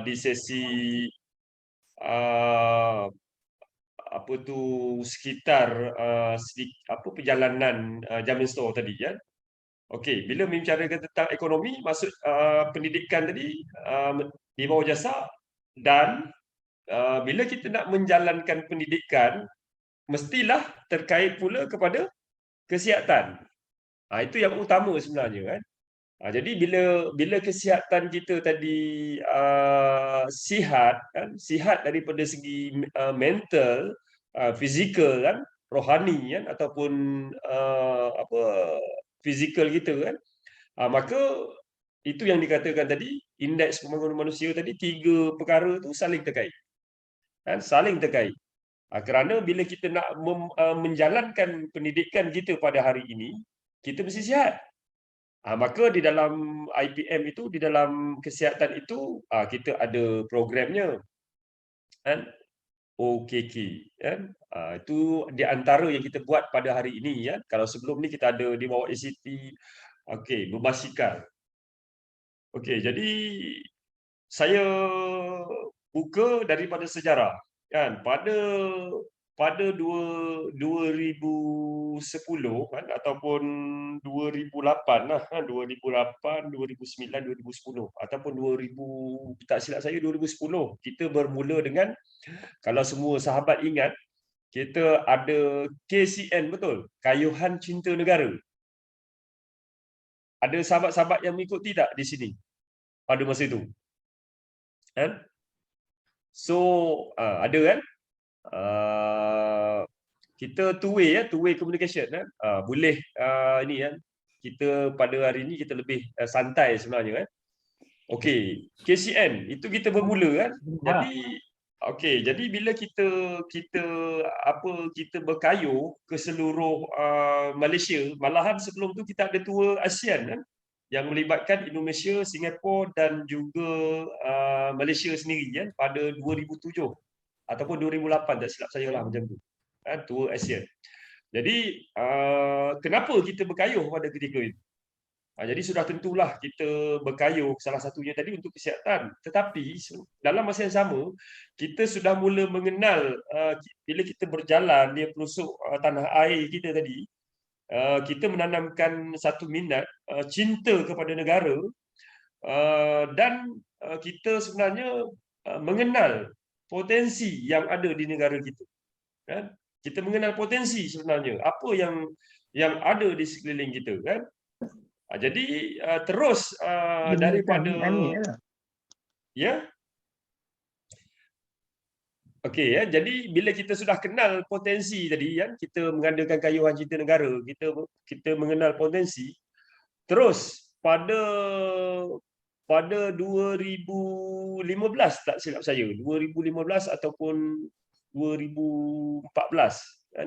di sesi uh, apa tu sekitar perjalanan Jamin Store tadi kan. Okey, bila membicarakan tentang ekonomi, maksud pendidikan tadi di bawah jasa, dan bila kita nak menjalankan pendidikan, mestilah terkait pula kepada kesihatan. Itu yang utama sebenarnya kan. Jadi bila bila kesihatan kita tadi sihat kan, sihat daripada segi mental, fizikal kan, rohani kan, ataupun fizikal kita kan, maka itu yang dikatakan tadi, indeks pembangunan manusia tadi, tiga perkara tu saling terkait kan, saling terkait. Kerana bila kita nak menjalankan pendidikan kita pada hari ini, kita mesti sihat. Maka di dalam IPM itu, di dalam kesihatan itu, kita ada programnya kan, OKK kan. Itu di antara yang kita buat pada hari ini kan. Kalau sebelum ni kita ada di bawah ACT, okey, berbasikal. Okey, jadi saya buka daripada sejarah kan. Pada 2010 kan, ataupun 2008 lah kan, 2008, 2009, 2010 ataupun 2000, tak silap saya 2010 kita bermula dengan, kalau semua sahabat ingat, kita ada KCN, betul, Kayuhan Cinta Negara. Ada sahabat-sahabat yang mengikuti tak di sini pada masa itu kan? So ada kan. Kita two way communication kan. Boleh ini kan, kita pada hari ini kita lebih santai sebenarnya kan. Okey, KCN itu kita bermula kan. Jadi okey, jadi bila kita berkayuh ke seluruh Malaysia, malahan sebelum tu kita ada tour ASEAN kan, yang melibatkan Indonesia, Singapura dan juga Malaysia sendiri kan, pada 2007 ataupun 2008, tak silap saya lah macam tu. Tour ASEAN. Jadi kenapa kita berkayuh pada ketika itu? Jadi sudah tentulah kita berkayuh, salah satunya tadi untuk kesihatan. Tetapi dalam masa yang sama, kita sudah mula mengenal, bila kita berjalan di pelosok tanah air kita tadi, kita menanamkan satu minat, cinta kepada negara, dan kita sebenarnya mengenal potensi yang ada di negara kita. Kan? Kita mengenal potensi sebenarnya, apa yang ada di sekeliling kita kan. Jadi terus daripada ya. Okey ya, jadi bila kita sudah kenal potensi tadi kan, kita mengadakan Kayuhan Cinta Negara, kita mengenal potensi. Terus pada 2015, tak silap saya, 2015 ataupun 2014,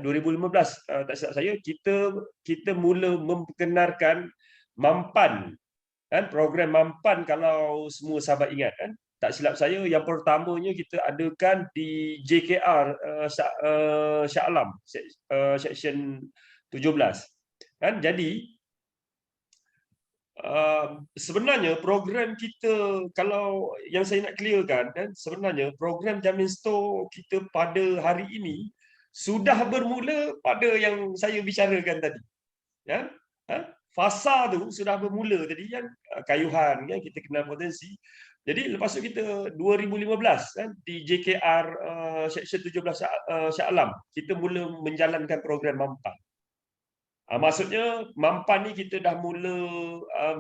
2015 tak silap saya, kita mula memperkenalkan Mampan kan, program Mampan, kalau semua sahabat ingat kan. Tak silap saya yang pertamanya kita adakan di JKR Shah Alam, section 17 kan. Jadi sebenarnya program kita, kalau yang saya nak clearkan kan, sebenarnya program Jamin Store kita pada hari ini sudah bermula pada yang saya bicarakan tadi ya. Fasa tu sudah bermula tadi kan, kayuhan kan, kita kenal potensi. Jadi lepas tu kita 2015 kan, di JKR section 17 Shah Alam, kita mula menjalankan program Mampan. Maksudnya Mampan ni kita dah mula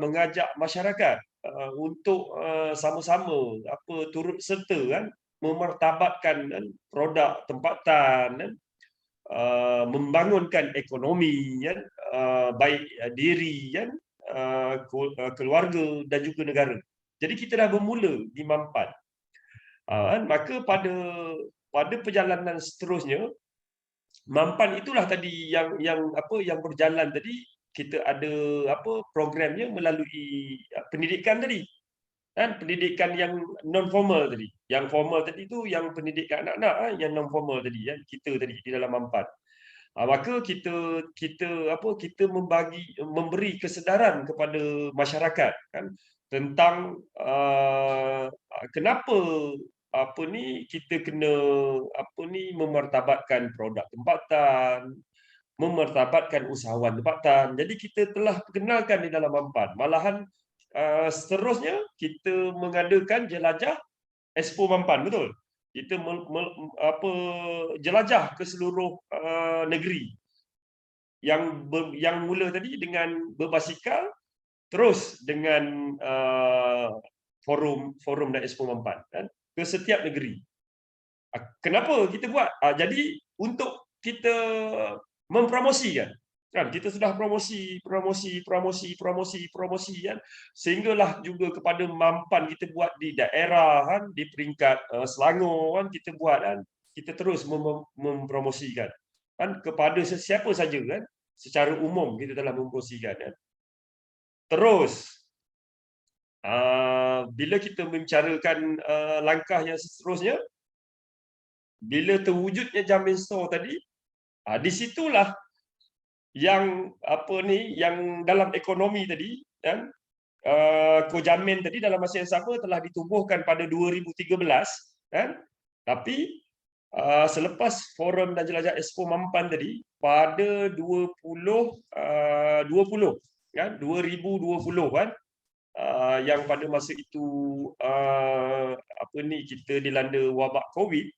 mengajak masyarakat untuk sama-sama turut serta kan, memartabatkan kan, produk tempatan kan, membangunkan ekonomi kan, baik diri kan, keluarga dan juga negara. Jadi kita dah bermula di Mampan. Maka pada perjalanan seterusnya, Mampan itulah tadi yang berjalan tadi, kita ada programnya melalui pendidikan tadi kan, pendidikan yang non formal tadi. Yang formal tadi tu yang pendidikan anak-anak, yang non formal tadi kan, kita tadi di dalam Mampan. Maka kita memberi kesedaran kepada masyarakat kan, tentang kenapa kita kena memartabatkan produk tempatan, memartabatkan usahawan tempatan. Jadi kita telah perkenalkan di dalam Mampan. Malahan seterusnya kita mengadakan jelajah Expo Mampan, betul. Kita jelajah ke seluruh negeri. Yang mula tadi dengan berbasikal, terus dengan forum dan Expo Mampan kan, ke setiap negeri. Kenapa kita buat? Jadi untuk kita mempromosikan kan, kita sudah promosi kan, sehinggalah juga kepada Mampan kita buat di daerah kan, di peringkat Selangor kan kita buat kan, kita terus mempromosikan kan kepada sesiapa saja kan, secara umum kita telah mempromosikan kan. Terus bila kita membicarakan langkah yang seterusnya, bila terwujudnya Jamin Store tadi, di situlah yang yang dalam ekonomi tadi kan, Kojamin tadi dalam masa yang sama telah ditumbuhkan pada 2013 kan, tapi selepas forum dan jelajah Expo Mampan tadi pada 2020 kan, 2020 kan, yang pada masa itu kita dilanda wabak Covid,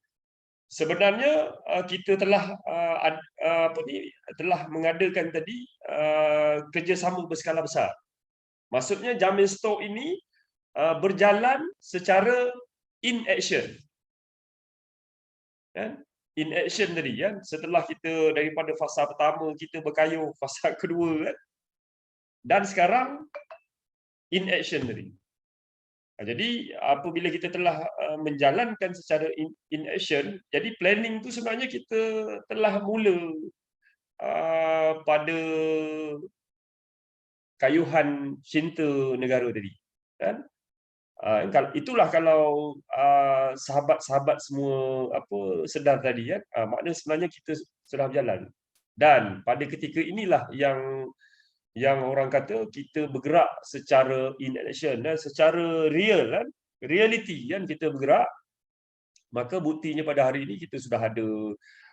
sebenarnya kita telah telah mengadakan tadi kerjasama berskala besar. Maksudnya Jamin Store ini berjalan secara in action. Kan? In action tadi kan, setelah kita daripada fasa pertama kita berkayuh, fasa kedua kan, dan sekarang in action tadi. Jadi apabila kita telah menjalankan secara in action, jadi planning tu sebenarnya kita telah mula pada kayuhan cinta negara tadi kan. Itulah kalau sahabat-sahabat semua sedar tadi kan, maknanya sebenarnya kita sudah berjalan. Dan pada ketika inilah yang orang kata kita bergerak secara in action dan secara real kan, reality kan kita bergerak. Maka buktinya pada hari ini kita sudah ada,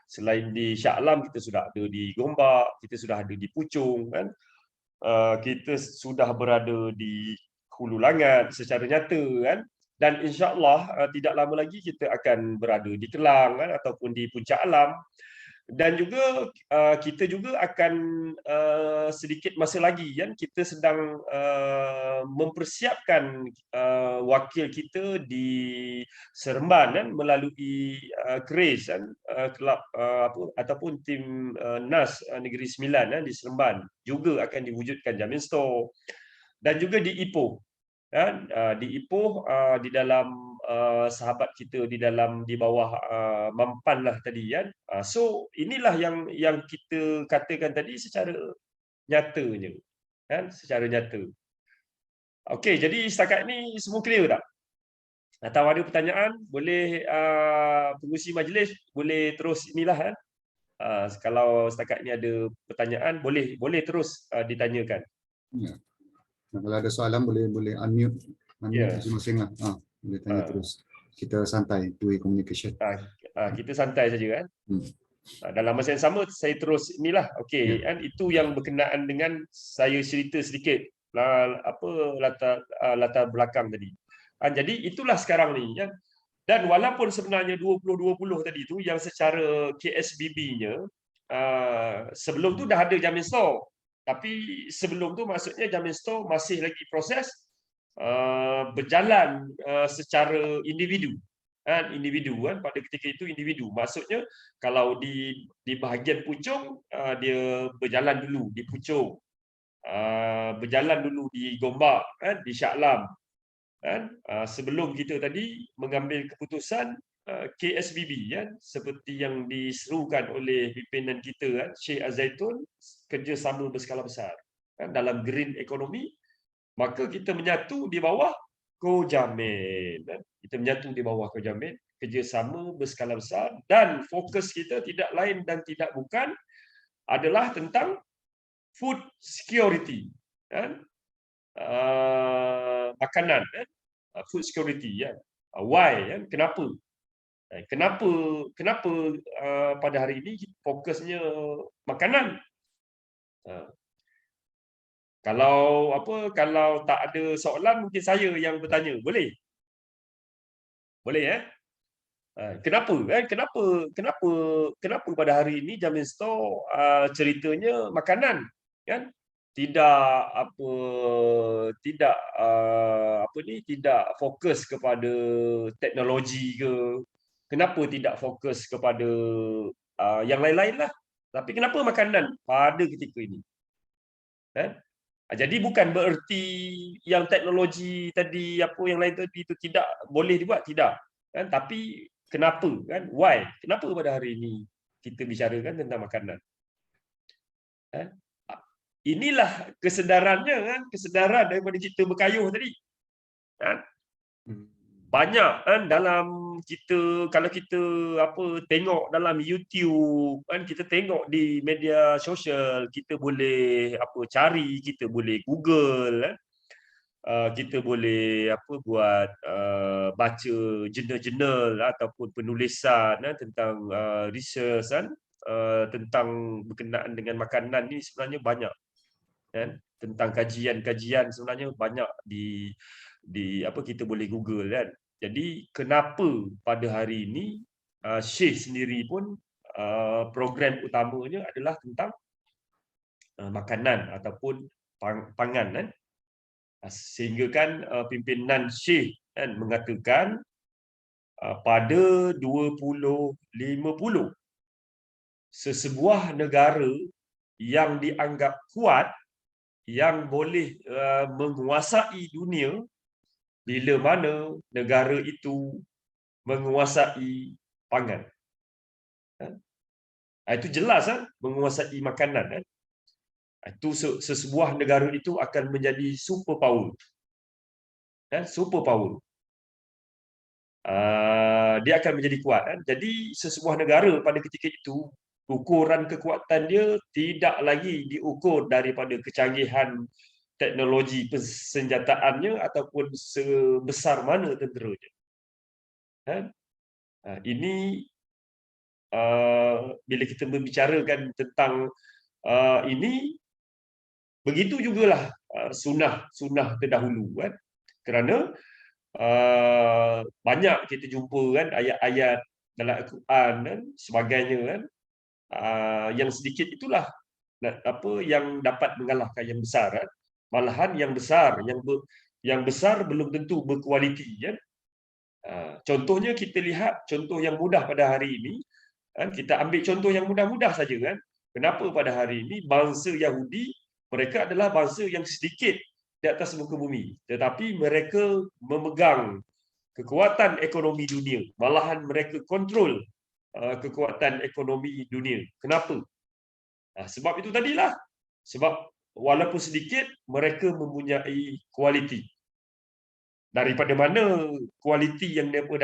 selain di Shah Alam, kita sudah ada di Gombak, kita sudah ada di Puchong kan, kita sudah berada di Hulu Langat secara nyata kan, dan insya-Allah tidak lama lagi kita akan berada di Kelang kan, ataupun di Puncak Alam. Dan juga kita juga akan sedikit masa lagi kan, kita sedang mempersiapkan wakil kita di Seremban kan, melalui KRIS kan, kelab ataupun tim NAS Negeri Sembilan kan, di Seremban juga akan diwujudkan Jamin Store. Dan juga di Ipoh kan, di Ipoh, di dalam sahabat kita di bawah Mampan lah tadi kan. So inilah yang kita katakan tadi secara nyatanya kan, secara nyata. Okey, jadi setakat ni semua clear tak? Atau ada pertanyaan, boleh pengurusi majlis boleh terus inilah kan. Kalau setakat ni ada pertanyaan, boleh terus ditanyakan. Ya. Kalau ada soalan boleh unmute masing-masing lah. Boleh tanya terus. Kita santai, two-way communication. Kita santai saja kan. Dalam masa yang sama saya terus inilah. Okey, kan itu yang berkenaan dengan saya cerita sedikit latar belakang tadi. Jadi itulah sekarang ni kan. Dan walaupun sebenarnya 2020 tadi tu yang secara KSBB-nya sebelum tu dah ada Jamin Store. Tapi sebelum tu maksudnya Jamin Store masih lagi proses berjalan secara individu kan, pada ketika itu individu. Maksudnya kalau di bahagian Puchong dia berjalan dulu di Puchong, berjalan dulu di Gombak kan, di Shah Alam kan, sebelum kita tadi mengambil keputusan KSBB kan, seperti yang diserukan oleh pimpinan kita kan, Sheikh Al-Zaitun, kerjasama berskala besar kan, dalam green economy. Maka kita menyatu di bawah Kojamin kan? Kita menyatu di bawah Kojamin, kerjasama berskala besar, dan fokus kita tidak lain dan tidak bukan adalah tentang food security kan? makanan, food security, ya. Why, ya? Kenapa? Kenapa pada hari ini fokusnya makanan? Kalau tak ada soalan, mungkin saya yang bertanya, boleh? Boleh, ya? Kenapa? Kenapa pada hari ini Jamin Store ceritanya makanan, kan? Tidak fokus kepada teknologi ke? Kenapa tidak fokus kepada yang lain-lain lah? Tapi kenapa makanan pada ketika ini? Kan? Jadi bukan bererti yang teknologi tadi, yang lain tadi itu tidak boleh dibuat, tidak. Kan? Tapi kenapa, kan? Why? Kenapa pada hari ini kita bicarakan tentang makanan? Kan? Inilah kesedarannya, kan? Kesedaran daripada kita berkayuh tadi. Kan? Banyak, kan, dalam kita, kalau kita tengok dalam YouTube, kan, kita tengok di media sosial, kita boleh cari, kita boleh Google, kan? Kita boleh buat baca jurnal-jurnal ataupun penulisan tentang research, kan, tentang berkenaan dengan makanan ni sebenarnya banyak, kan, tentang kajian-kajian sebenarnya banyak di kita boleh Google, kan. Jadi kenapa pada hari ini Syekh sendiri pun program utamanya adalah tentang makanan ataupun pangan, kan. Sehingga kan pimpinan Syekh, kan, mengatakan pada 2050 sesebuah negara yang dianggap kuat, yang boleh menguasai dunia bila mana negara itu menguasai pangan. Itu jelas, kan, menguasai makanan, kan. Itu sesebuah negara itu akan menjadi superpower. Kan, superpower. Dia akan menjadi kuat, kan. Jadi sesebuah negara pada ketika itu, ukuran kekuatan dia tidak lagi diukur daripada kecanggihan teknologi persenjataannya ataupun sebesar mana tenteranya. Kan? Ini bila kita membicarakan tentang ini, begitu jugalah sunnah terdahulu, kan. Kerana banyak kita jumpa, kan, ayat-ayat dalam Al-Quran, kan, sebagainya, kan, yang sedikit itulah yang dapat mengalahkan yang besar, kan. Malahan yang besar belum tentu berkualiti, kan. Contohnya kita lihat contoh yang mudah pada hari ini, kan, kita ambil contoh yang mudah-mudah saja, kan. Kenapa pada hari ini bangsa Yahudi, mereka adalah bangsa yang sedikit di atas muka bumi, tetapi mereka memegang kekuatan ekonomi dunia. Malahan mereka kontrol kekuatan ekonomi dunia. Kenapa? Sebab itu tadilah. Sebab walaupun sedikit, mereka mempunyai kualiti. Daripada mana kualiti yang mereka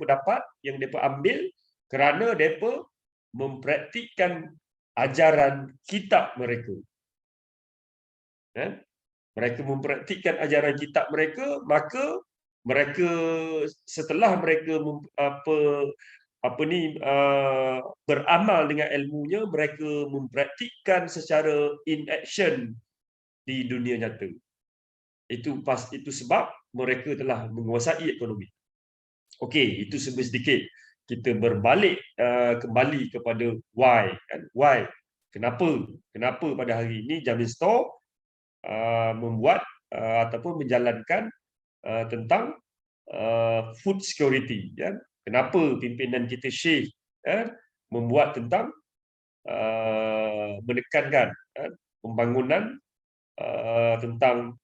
dapat, yang mereka ambil? Kerana mereka mempraktikkan ajaran kitab mereka. Mereka mempraktikkan ajaran kitab mereka, maka mereka, setelah mereka beramal dengan ilmunya, mereka mempraktikkan secara in action di dunia nyata. Itu sebab mereka telah menguasai ekonomi. Okey, itu sedikit. Kita berbalik kembali kepada why, kan? Why? Kenapa pada hari ini Jamin Store membuat ataupun menjalankan tentang food security, kan? Kenapa pimpinan kita Syekh, kan, membuat tentang menekankan, kan, pembangunan tentang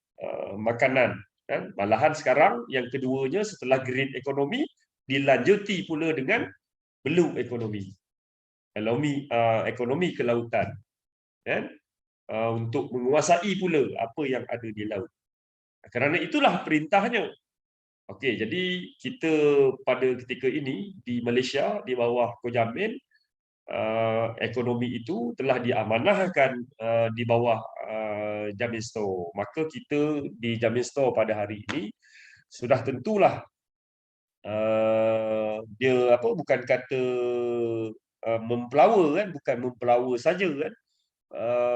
makanan, kan? Malahan sekarang yang keduanya setelah green ekonomi dilanjuti pula dengan blue ekonomi, ekonomi kelautan, kan? Untuk menguasai pula apa yang ada di laut. Kerana itulah perintahnya. Okey, jadi kita pada ketika ini di Malaysia di bawah Ko Jamin ekonomi itu telah diamanahkan di bawah Jamin Store. Maka kita di Jamin Store pada hari ini sudah tentulah dia apa, bukan kata mempelawa kan, bukan mempelawa saja kan.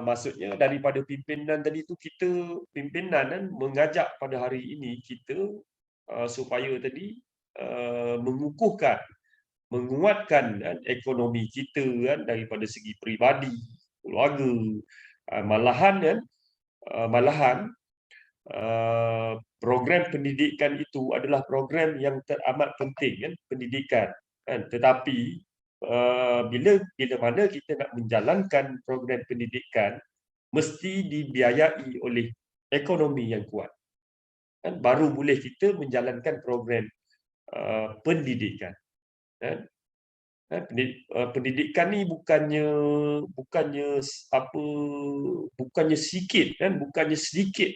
Maksudnya daripada pimpinan tadi tu, kita pimpinan kan mengajak pada hari ini kita supaya tadi mengukuhkan, menguatkan kan, ekonomi kita kan, daripada segi peribadi, keluarga. Malahan kan, malahan program pendidikan itu adalah program yang teramat penting kan, pendidikan kan. Tetapi bila mana kita nak menjalankan program pendidikan, mesti dibiayai oleh ekonomi yang kuat kan, baru boleh kita menjalankan program pendidikan kan. Pendidikan ni bukannya apa, bukannya sikit kan, bukannya sedikit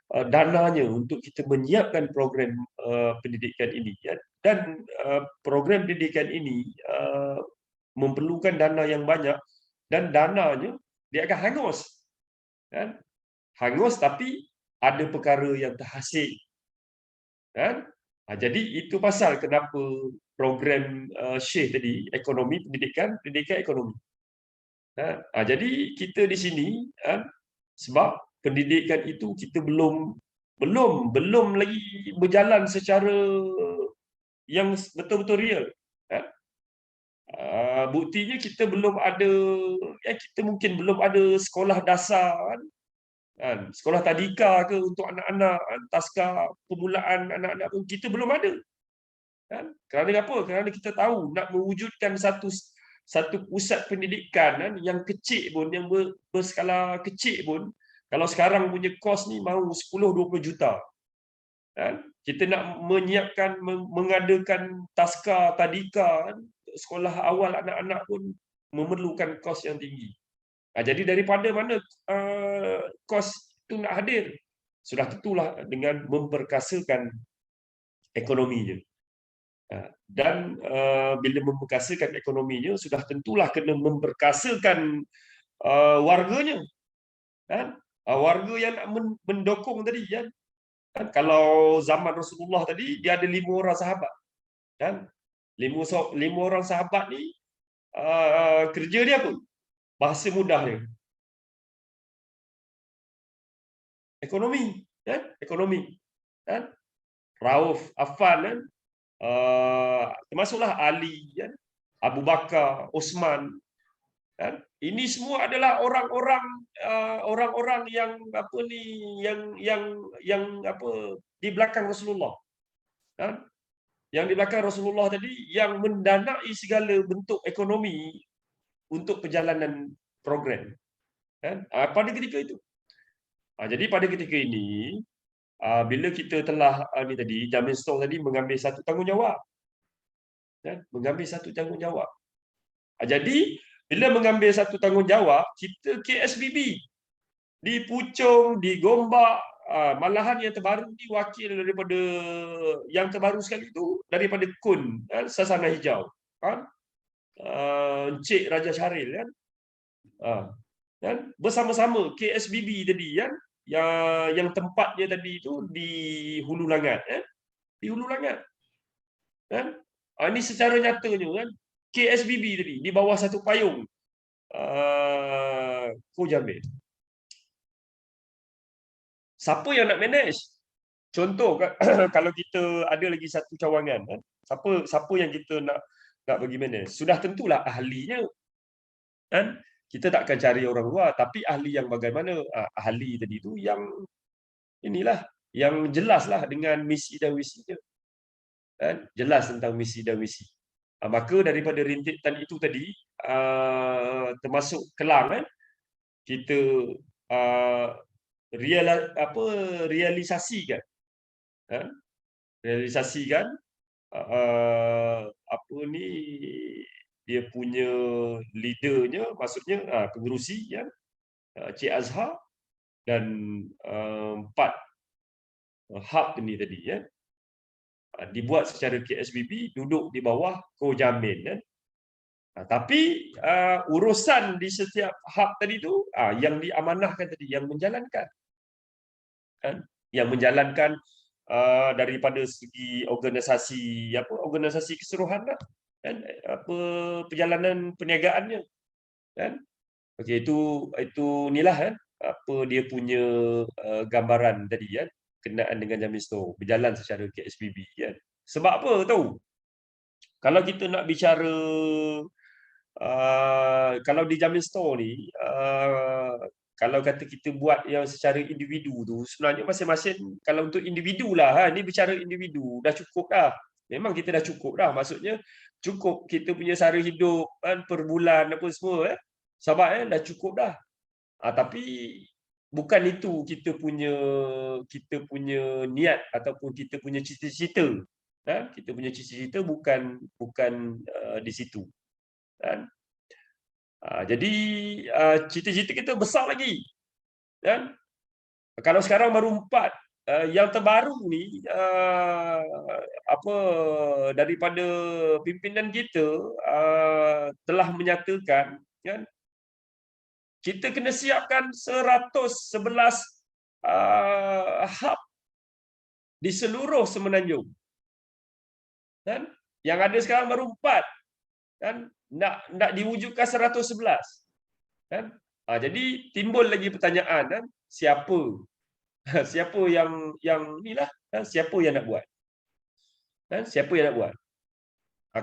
dananya untuk kita menyiapkan program pendidikan ini kan. Dan program pendidikan ini memerlukan dana yang banyak, dan dananya dia akan hangus kan. Hangus, tapi ada perkara yang terhasil kan. Jadi itu pasal kenapa program Syekh tadi, ekonomi pendidikan, pendidikan ekonomi. Jadi kita di sini sebab pendidikan itu kita belum lagi berjalan secara yang betul-betul real. Buktinya kita belum ada, kita mungkin belum ada sekolah dasar kan, sekolah tadika ke untuk anak-anak, taska permulaan anak-anak pun kita belum ada kan. Kerana apa? Kerana kita tahu nak mewujudkan satu pusat pendidikan kan, yang kecil pun, yang berskala kecil pun, kalau sekarang punya kos ni mahu 10-20 juta kan. Kita nak menyiapkan, mengadakan taska tadika kan, sekolah awal anak-anak pun memerlukan kos yang tinggi. Jadi daripada mana kos itu nak hadir? Sudah tentulah dengan memperkasakan ekonominya. Dan bila memperkasakan ekonominya, sudah tentulah kena memperkasakan warganya kan. Warga yang nak mendokong tadi kan. Kalau zaman Rasulullah tadi, dia ada 5 orang sahabat kan. 5 orang sahabat ni kerja dia apa? Bahasa mudah dia, ekonomi kan, ekonomi kan. Rauf, Affan kan, termasuklah Ali kan, Abu Bakar, Osman kan. Ini semua adalah orang-orang yang apa ni, yang apa, di belakang Rasulullah kan. Yang di belakang Rasulullah tadi, yang mendanai segala bentuk ekonomi untuk perjalanan program kan, pada ketika itu. Jadi pada ketika ini, bila kita telah ni tadi, Jamin Store tadi mengambil satu tanggungjawab kan, mengambil satu tanggungjawab. Jadi bila mengambil satu tanggungjawab, kita KSBB di Puchong, di Gombak, malahan yang terbaru ni wakil daripada yang terbaru sekali itu daripada KUN kan, Sasana Hijau kan, Encik Raja Syaril kan, kan bersama-sama KSBB tadi kan, yang tempatnya tadi itu di Hulu Langat kan, di Hulu Langat kan. Ini secara nyatanya kan, KSBB tadi di bawah satu payung Koh-Jamil. Siapa yang nak manage? Contoh kalau kita ada lagi satu cawangan kan, siapa yang kita nak bagi manage? Sudah tentulah ahlinya kan. Kita tak akan cari orang luar, tapi ahli yang bagaimana? Ahli tadi tu yang inilah, yang jelaslah dengan misi dan visinya kan, jelas tentang misi dan visi. Maka daripada rintitan itu tadi, termasuk Kelang kan, kita realisasikan apa ni, dia punya leadernya, maksudnya pengerusi kan, Cik Azhar, dan 4 hub ini tadi kan, dibuat secara KSBB, duduk di bawah Koh-Jamil kan. Tapi urusan di setiap hub tadi tu yang diamanahkan tadi, yang menjalankan, kan? Yang menjalankan daripada segi organisasi keseluruhan lah, kan? Perjalanan perniagaannya, kan? Okey, itu inilah kan dia punya gambaran tadi kan, kenaan dengan Jamin Store berjalan secara KSBB kan. Sebab apa tahu? Kalau kita nak bicara kalau di Jamin Store ni kalau kata kita buat yang secara individu tu, sebenarnya masing-masing, kalau untuk individu lah, ni bicara individu, dah cukup dah. Memang kita dah cukup dah. Maksudnya cukup kita punya sara hidup kan, per bulan apa semua Sahabat dah cukup dah. Tapi bukan itu kita punya niat ataupun kita punya cita-cita. Kita punya cita-cita bukan di situ. Kan? Jadi cita-cita kita besar lagi. Kan? Kalau sekarang baru 4, yang terbaru ni daripada pimpinan kita telah menyatakan kan, kita kena siapkan 111 hub di seluruh Semenanjung. Kan? Yang ada sekarang baru 4. Kan? Nak diwujudkan 111. Kan? Jadi timbul lagi pertanyaan kan, siapa siapa yang inilah kan, siapa yang nak buat? Kan? Siapa yang nak buat?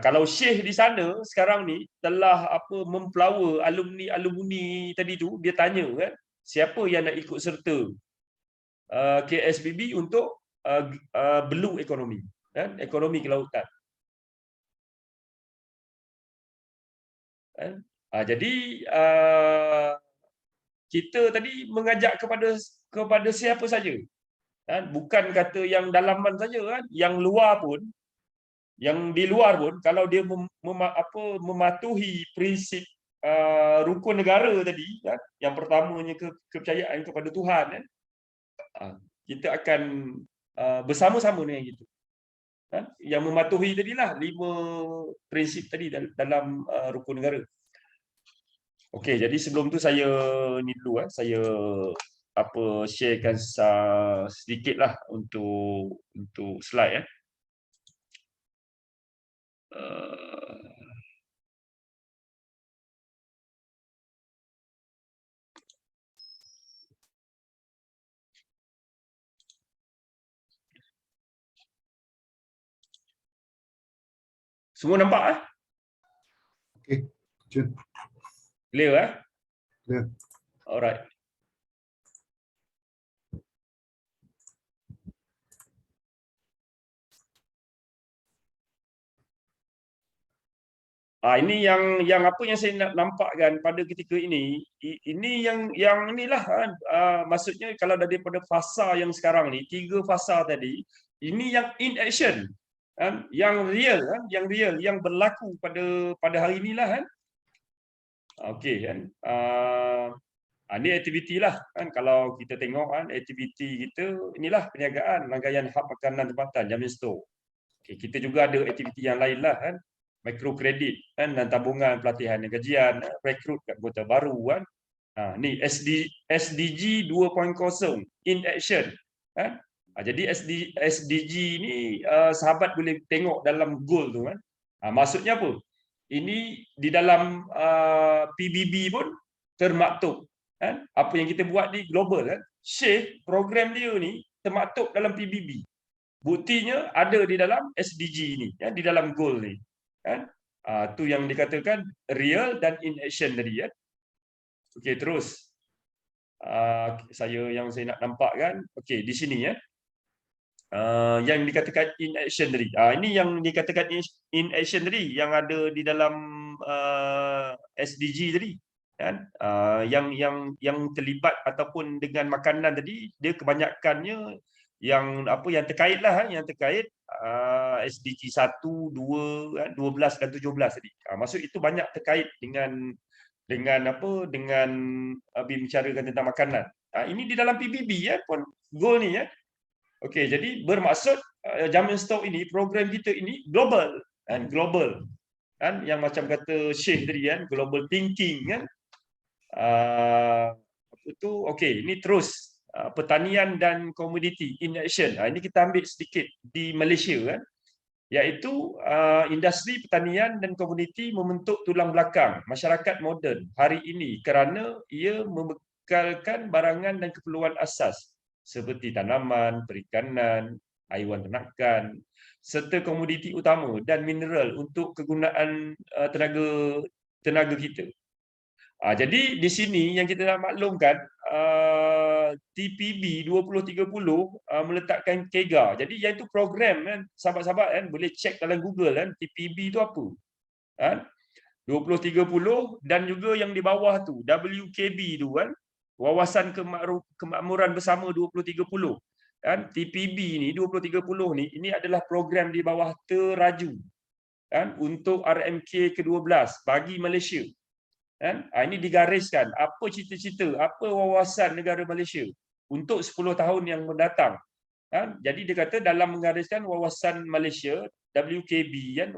Kalau Syekh di sana sekarang ni telah memflower alumni tadi tu, dia tanya kan, siapa yang nak ikut serta KSBB untuk blue ekonomi, kan? Ekonomi kelautan. Kan? Jadi kita tadi mengajak kepada siapa saja. Kan? Bukan kata yang dalaman saja kan, yang luar pun, yang di luar pun, kalau dia mematuhi prinsip rukun negara tadi, kan? Yang pertamanya kepercayaan kepada Tuhan, kan? Kita akan bersama-sama dengan itu. Kan? Yang mematuhi tadilah 5 prinsip tadi dalam rukun negara. Okey, jadi sebelum tu saya ni dulu saya sharekan sedikitlah untuk slide Semua nampak Okey, Jun. Clear Clear. Alright. Ini yang apa yang saya nak nampakkan pada ketika ini yang inilah kan, maksudnya kalau daripada fasa yang sekarang ni, 3 fasa tadi, ini yang in action kan, yang real kan, yang berlaku pada hari inilah kan. Okey kan. Ini aktiviti lah kan, kalau kita tengok kan aktiviti kita inilah perniagaan rangkaian hub makanan tempatan Jamin Store. Okay, kita juga ada aktiviti yang lain lah kan, mikrokredit kan, dan tabungan pelatihan dan kajian, rekrut kat anggota baru kan. Ni SDG 2.0 in action kan. Jadi SDG ni sahabat boleh tengok dalam goal tu kan. Maksudnya apa? Ini di dalam PBB pun termaktub kan. Apa yang kita buat di global kan. Syekh program dia ni termaktub dalam PBB. Buktinya ada di dalam SDG ni, ya, di dalam goal ni, kan? Tu yang dikatakan real dan in action tadi, ya. Okey, terus saya nak nampakkan, okey di sini ya. Yang dikatakan in action tadi. Ini yang dikatakan in action tadi yang ada di dalam SDG tadi, kan? Yang terlibat ataupun dengan makanan tadi, dia kebanyakannya yang terkait lah, yang terkait SDG 1, 2, 12 dan 17 tadi. Maksud itu banyak terkait dengan membicarakan tentang makanan. Ini di dalam PBB ya, goal ni ya. Okey, jadi bermaksud Jamin Store ini, program kita ini global, kan, global. kan, yang macam kata Syekh tadi kan, global thinking kan. Apa tu? Okey, ini terus pertanian dan komoditi in action. Ini kita ambil sedikit di Malaysia kan, iaitu industri pertanian dan komoditi membentuk tulang belakang masyarakat moden hari ini kerana ia membekalkan barangan dan keperluan asas seperti tanaman, perikanan, haiwan ternakan serta komoditi utama dan mineral untuk kegunaan tenaga kita. Jadi di sini yang kita nak maklumkan, TPB 2030 meletakkan KEGA. Jadi iaitu program kan, sahabat-sahabat kan boleh cek dalam Google kan, TPB itu apa. Kan? 2030 dan juga yang di bawah tu WKB tu kan, Wawasan Kemakmuran Bersama 2030. Kan? TPB ni 2030 ni ini adalah program di bawah teraju kan untuk RMK ke-12 bagi Malaysia. Kan? Ini digariskan apa cita-cita, apa wawasan negara Malaysia untuk 10 tahun yang mendatang. Kan? Jadi dia kata dalam menggariskan wawasan Malaysia WKB kan,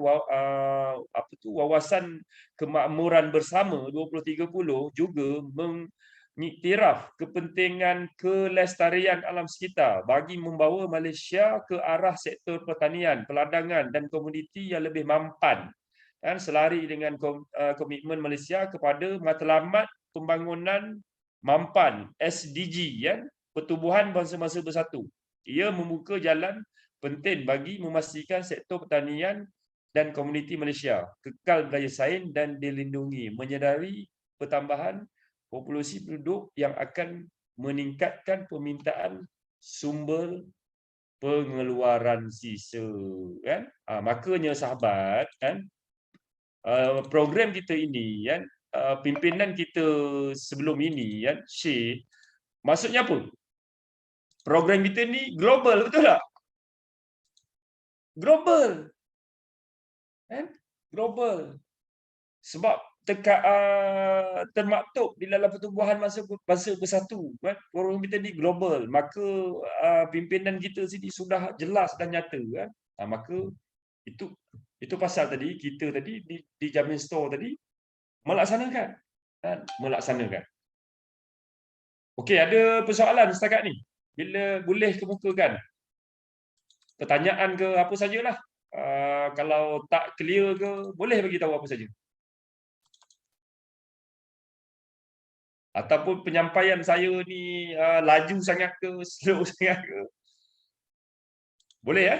apa tu, Wawasan Kemakmuran Bersama 2030 juga mengiktiraf kepentingan kelestarian alam sekitar bagi membawa Malaysia ke arah sektor pertanian, peladangan dan komoditi yang lebih mampan. Kan, selari dengan komitmen Malaysia kepada matlamat pembangunan mampan SDG kan, pertubuhan bangsa-bangsa bersatu. Ia membuka jalan penting bagi memastikan sektor pertanian dan komuniti Malaysia kekal berdaya saing dan dilindungi, menyedari pertambahan populasi penduduk yang akan meningkatkan permintaan sumber pengeluaran sisa kan. Makanya sahabat kan, program kita ini kan, pimpinan kita sebelum ini kan, Syekh, maksudnya apa? Program kita ni global, betul tak? Global. Kan? Global. Sebab termaktub di dalam pertubuhan bangsa bersatu kan, program kita ni global, maka pimpinan kita sini sudah jelas dan nyata kan. Maka itu pasal tadi kita tadi di Jamin Store tadi melaksanakan kan, melaksanakan. Okey, ada persoalan setakat ni? Bila boleh kemukakan pertanyaan ke apa sajalah. Kalau tak clear ke, boleh bagi tahu apa saja. Ataupun penyampaian saya ni laju sangat ke, slow sangat ke. Boleh ya?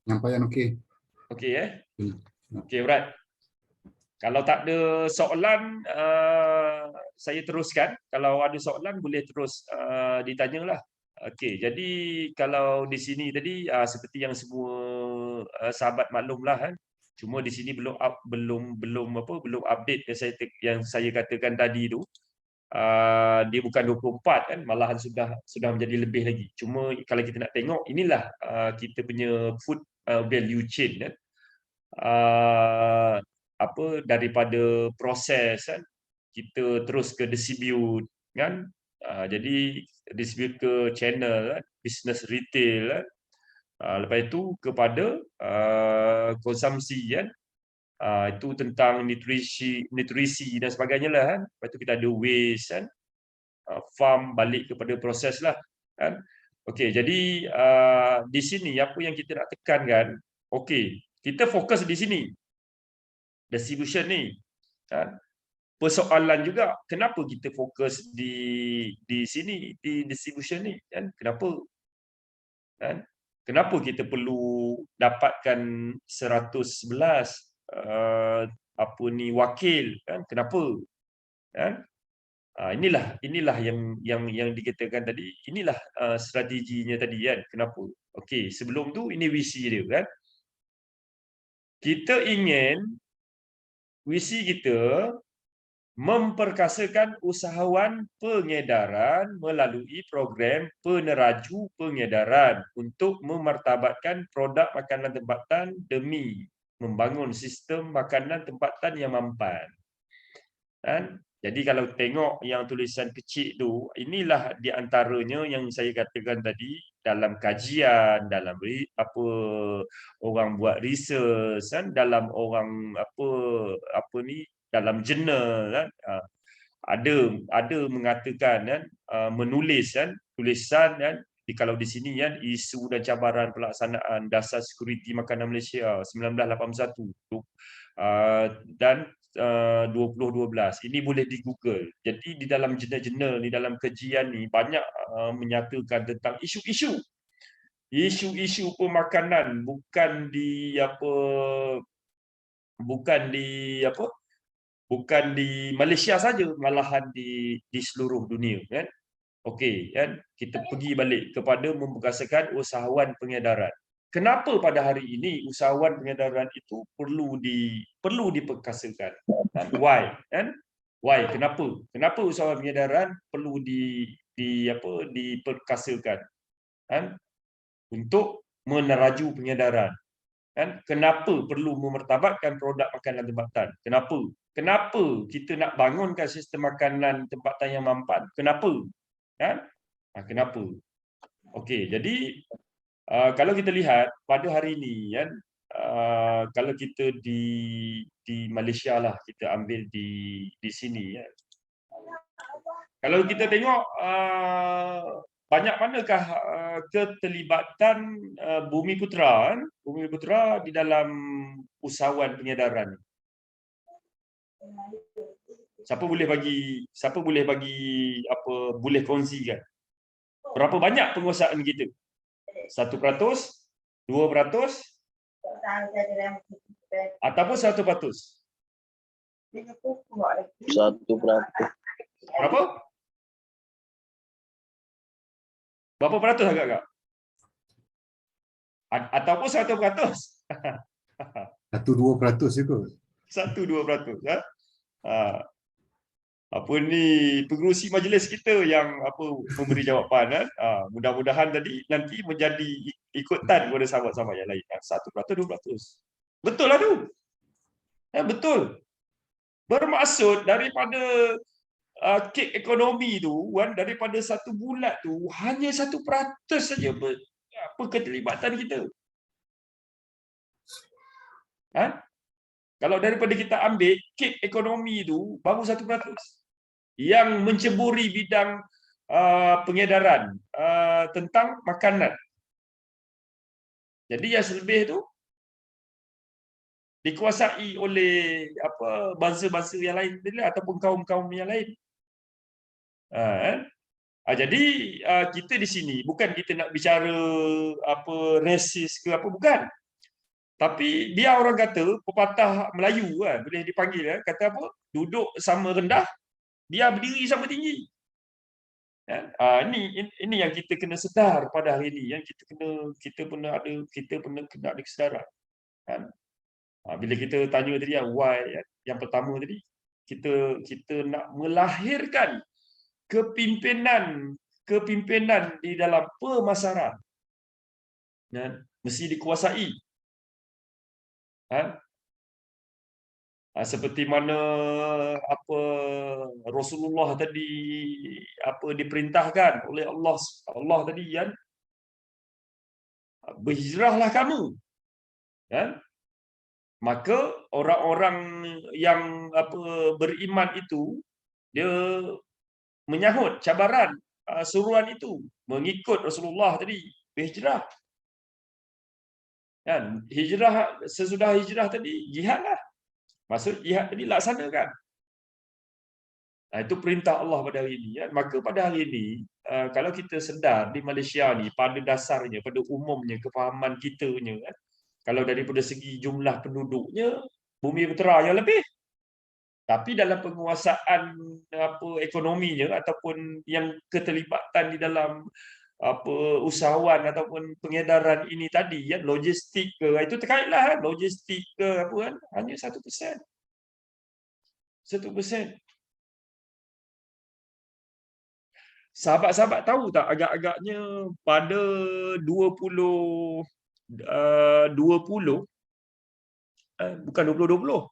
Penyampaian okey. Okey ya. Okey, alright. Kalau tak ada soalan, saya teruskan. Kalau ada soalan boleh terus ditanyalah. Okey, jadi kalau di sini tadi seperti yang semua sahabat maklumlah kan. Cuma di sini belum update yang saya katakan tadi tu. Dia bukan 24 kan, malahan sudah menjadi lebih lagi. Cuma kalau kita nak tengok, inilah kita punya food value chain kan. Daripada proses kan, kita terus ke distribute kan. Jadi distribute ke channel kan, business retail kan. Lepas itu kepada konsumsi kan. Itu tentang nutrisi dan sebagainya lah kan. Lepas itu kita ada waste kan, farm balik kepada proses lah kan. Okey, jadi di sini apa yang kita nak tekankan, okey, kita fokus di sini distribution ni kan. Persoalan juga kenapa kita fokus di sini, di distribution ni kan, kenapa kan, kenapa kita perlu dapatkan 111 wakil kan, kenapa kan. Inilah yang dikatakan tadi, inilah strateginya tadi kan, kenapa. Okey, sebelum tu ini visi dia kan. Kita ingin visi kita memperkasakan usahawan pengedaran melalui program peneraju pengedaran untuk memartabatkan produk makanan tempatan demi membangun sistem makanan tempatan yang mampan. Jadi kalau tengok yang tulisan kecil tu, inilah di antaranya yang saya katakan tadi, dalam kajian, dalam apa orang buat research kan, dalam orang apa ni, dalam jurnal kan, ada mengatakan kan, menulis kan, tulisan kan, kalau di sini kan, isu dan cabaran pelaksanaan dasar security makanan Malaysia 1981 tu, dan 2012 ini boleh di Google. Jadi di dalam jurnal-jurnal ni, dalam kajian ni banyak menyatakan tentang isu-isu pemakanan, bukan di apa, bukan di Malaysia saja, malahan di seluruh dunia kan. Okey kan, kita pergi balik kepada memperkasakan usahawan pengedaran. Kenapa pada hari ini usahawan pengedaran itu perlu diperkasakan? Why kan? Why? Kenapa usahawan pengedaran perlu diperkasakan kan? Untuk meneraju pengedaran kan? Kenapa perlu memertabatkan produk makanan tempatan? Kenapa kita nak bangunkan sistem makanan tempatan yang mampan? Kenapa? Kan? Kenapa? Okey, jadi kalau kita lihat pada hari ini kan, kalau kita di Malaysia lah, kita ambil di sini kan. Kalau kita tengok banyak manakah keterlibatan Bumi Putera kan? Bumi Putera di dalam usahawan pengedaran. Siapa boleh bagi boleh kongsikan? Berapa banyak penguasaan kita? 1%, 2%, ataupun 100%? 1%. Berapa? Berapa peratus agak-agak? Ataupun 100%? 1-2% je kot. 1-2%. Apa ni, pengerusi majlis kita yang memberi jawapan kan. Mudah-mudahan nanti menjadi ikutan kepada sahabat-sahabat yang lain. 1%, 2%. Betul lah tu. Betul. Bermaksud daripada kek ekonomi tu kan, daripada satu bulat tu hanya 1% saja keterlibatan kita. Kalau daripada kita ambil kek ekonomi tu baru 1% yang menceburi bidang pengedaran tentang makanan. Jadi yang selebih tu dikuasai oleh bangsa-bangsa yang lain ataupun kaum-kaum yang lain. Jadi kita di sini bukan kita nak bicara rasis ke apa, bukan. Tapi biar orang kata, pepatah Melayu kan, boleh dipanggil kata apa? Duduk sama rendah, biar berdiri sama tinggi. Ini yang kita kena sedar pada hari ini, yang kita kena ada kesedaran. Bila kita tanya tadi why, yang pertama tadi, kita nak melahirkan kepimpinan di dalam pemasaran. Mesti dikuasai. Seperti mana Rasulullah tadi diperintahkan oleh Allah tadi kan, berhijrahlah kamu kan. Maka orang-orang yang beriman itu dia menyahut cabaran suruhan itu, mengikut Rasulullah tadi, berhijrah kan. Hijrah, sesudah hijrah tadi jihadlah. Maksud jihad tadi laksanakan. Itu perintah Allah pada hari ini. Maka pada hari ini, kalau kita sedar di Malaysia ni, pada dasarnya, pada umumnya, kefahaman kitanya, kalau daripada segi jumlah penduduknya, Bumi Putera yang lebih. Tapi dalam penguasaan ekonominya ataupun yang keterlibatan di dalam usahawan ataupun pengedaran ini tadi, logistik ke, itu terkaitlah logistik ke hanya 1%. 1%. Sahabat-sahabat tahu tak, agak-agaknya pada 2020, bukan 2020,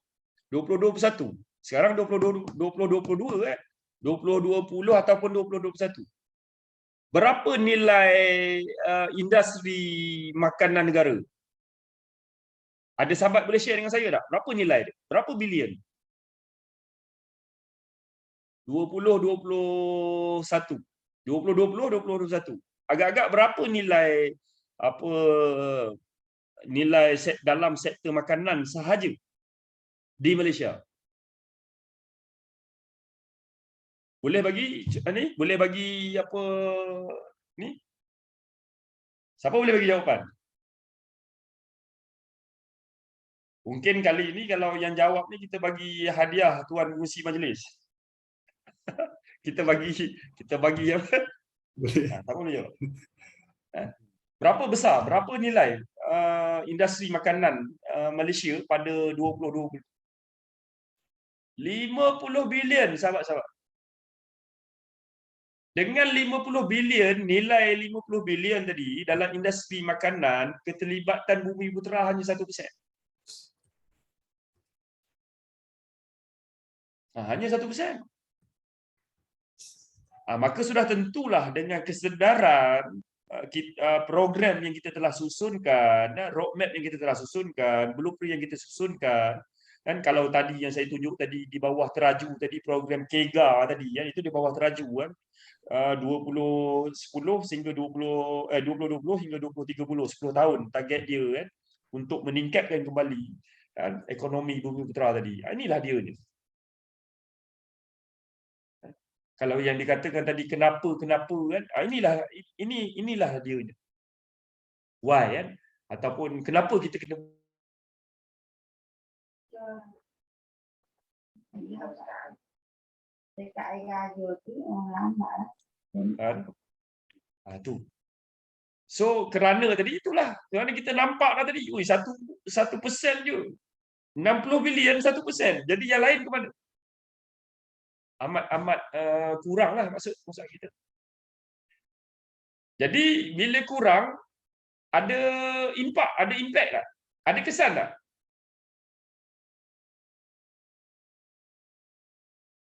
2021, Sekarang 2022 kan. 2020 ataupun 2021. Berapa nilai industri makanan negara? Ada sahabat boleh share dengan saya tak? Berapa nilai dia? Berapa bilion? 2021. 2021. Agak-agak berapa nilai nilai dalam sektor makanan sahaja di Malaysia? Boleh bagi ni? Boleh bagi ni? Siapa boleh bagi jawapan? Mungkin kali ini kalau yang jawab ni kita bagi hadiah tuan pengurusi majlis. kita bagi apa? Boleh. Tak boleh jawab. Berapa besar, berapa nilai industri makanan Malaysia pada 2020? 50 bilion, sahabat-sahabat. Dengan 50 bilion, nilai 50 bilion tadi dalam industri makanan, keterlibatan Bumi Putera hanya 1%. Hanya 1%. Maka sudah tentulah dengan kesedaran program yang kita telah susunkan, roadmap yang kita telah susunkan, blueprint yang kita susunkan, kan kalau tadi yang saya tunjuk tadi di bawah teraju tadi program KEGA tadi ya, itu di bawah teraju kan 2010 hingga 2020 hingga 2030, 10 tahun target dia kan untuk meningkatkan kembali kan ekonomi Bumi Putera tadi. Inilah dia ni. Kalau yang dikatakan tadi kenapa kan, inilah dia. Why kan? Ataupun kenapa kita kena tu. So kerana tadi itulah, kerana kita nampak dah tadi, 1% je. 60 bilion 1%. Jadi yang lain ke mana? Amat kuranglah maksud kita. Jadi bila kurang ada impact tak? Ada kesan tak?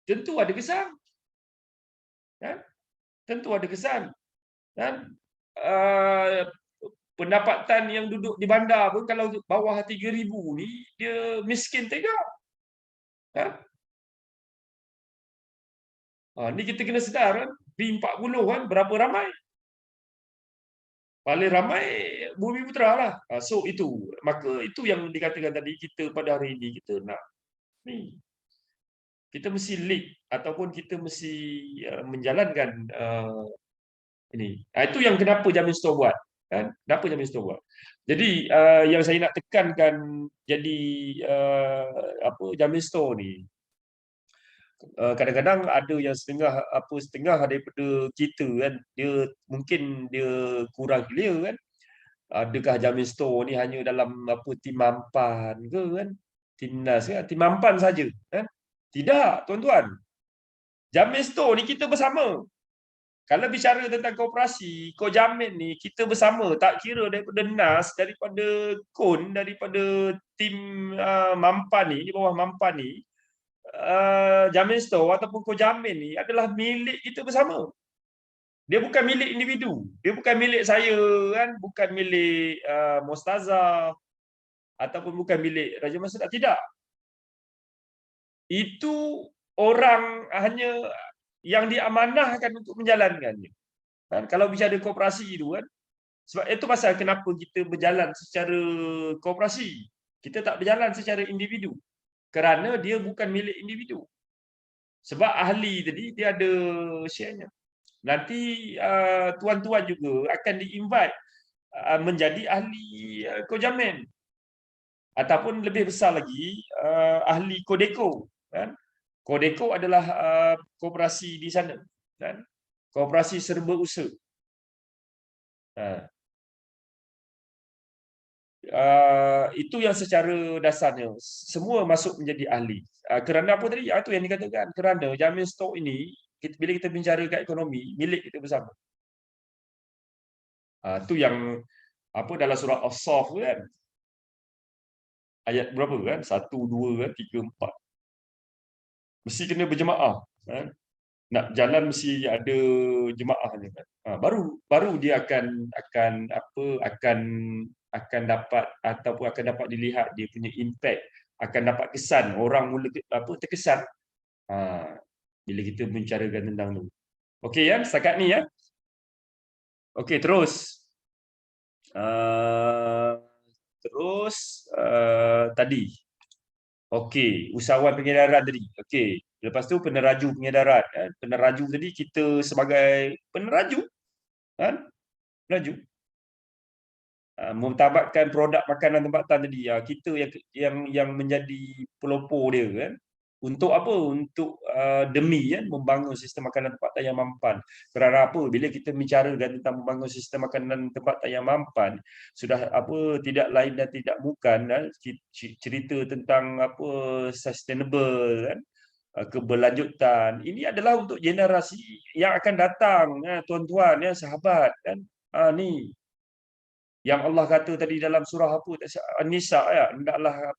Tentu ada kesan. Kan? Tentu ada kesan. Kan? Pendapatan yang duduk di bandar pun kalau bawah 3,000 ni dia miskin tegak. Kan? Ni kita kena sedar kan, B40 kan berapa ramai? Paling ramai Bumi Putera lah. So itu, maka itu yang dikatakan tadi kita pada hari ini kita nak ni. Kita mesti lead ataupun kita mesti menjalankan ini. Itu yang kenapa Jamin Store buat. Kan? Kenapa Jamin Store buat? Jadi yang saya nak tekankan jadi Jamin Store ni, kadang-kadang ada yang setengah daripada kita kan dia mungkin dia kurang clear kan, adakah Jamin Store ni hanya dalam tim mampan ke kan, timnas kan, tim mampan saja kan? Tidak tuan-tuan, Jamin Store ni kita bersama. Kalau bicara tentang koperasi, Kojamin ni kita bersama, tak kira daripada NAS, daripada KON, daripada tim mampan ni, di bawah mampan ni, Jamin Store ataupun Kojamin ni adalah milik kita bersama. Dia bukan milik individu. Dia bukan milik saya kan, bukan milik Mustazah ataupun bukan milik Raja Masud. Tidak. Itu orang hanya yang diamanahkan untuk menjalankannya. Kan? Kalau bicara koperasi itu kan, sebab itu pasal kenapa kita berjalan secara koperasi. Kita tak berjalan secara individu. Kerana dia bukan milik individu. Sebab ahli tadi dia ada share-nya. Nanti tuan-tuan juga akan di-invite menjadi ahli Kojamin. Ataupun lebih besar lagi ahli Kodeko. Kan? Kodeko adalah koperasi di sana. Kan? Koperasi serba usaha. Itu yang secara dasarnya semua masuk menjadi ahli. Kerana apa tadi? Itu yang dikatakan. Kerana Jamin Store ini, bila kita bicara kat ekonomi, milik kita bersama. Itu yang dalam surah As-Saff kan. Ayat berapa kan? 1, 2, 3, 4. Mesti kena berjemaah. Kan? Nak jalan mesti ada jemaahnya. Kan? Baru dia akan dapat ataupun akan dapat dilihat dia punya impact, akan dapat kesan, orang mula terkesan. Bila kita membicarakan tentang tu. Okey ya, setakat ni ya. Okey, terus. Tadi. Okey, usahawan pengedaran tadi. Okey, lepas tu peneraju pengedaran. Kan? Peneraju tadi kita sebagai peneraju. Kan? Peneraju. Mentabatkan produk makanan tempatan tadi. Kita yang menjadi pelopor dia. Kan? Untuk apa? Untuk demi kan membangun sistem makanan tempatan yang mampan. Kerana apa? Bila kita bicarakan tentang membangun sistem makanan tempatan yang mampan, sudah tidak lain dan tidak bukan cerita tentang sustainable kan, keberlanjutan. Ini adalah untuk generasi yang akan datang, tuan-tuan ya, sahabat kan. Ni yang Allah kata tadi dalam surah An-Nisa ya, hendaklah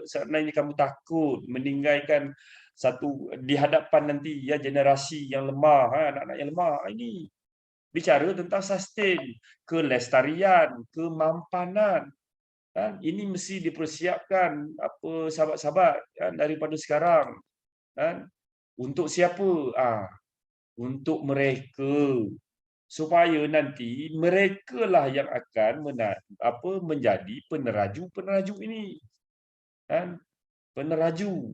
seandainya kamu takut meninggalkan satu di hadapan nanti ya generasi yang lemah, anak-anak yang lemah. Ini bicara tentang sustain, kelestarian, kemampanan. Kan? Ini mesti dipersiapkan sahabat-sahabat kan, daripada sekarang. Kan? Untuk siapa? Untuk mereka. Supaya nanti mereka lah yang akan menjadi peneraju-peneraju ini. Kan? Peneraju.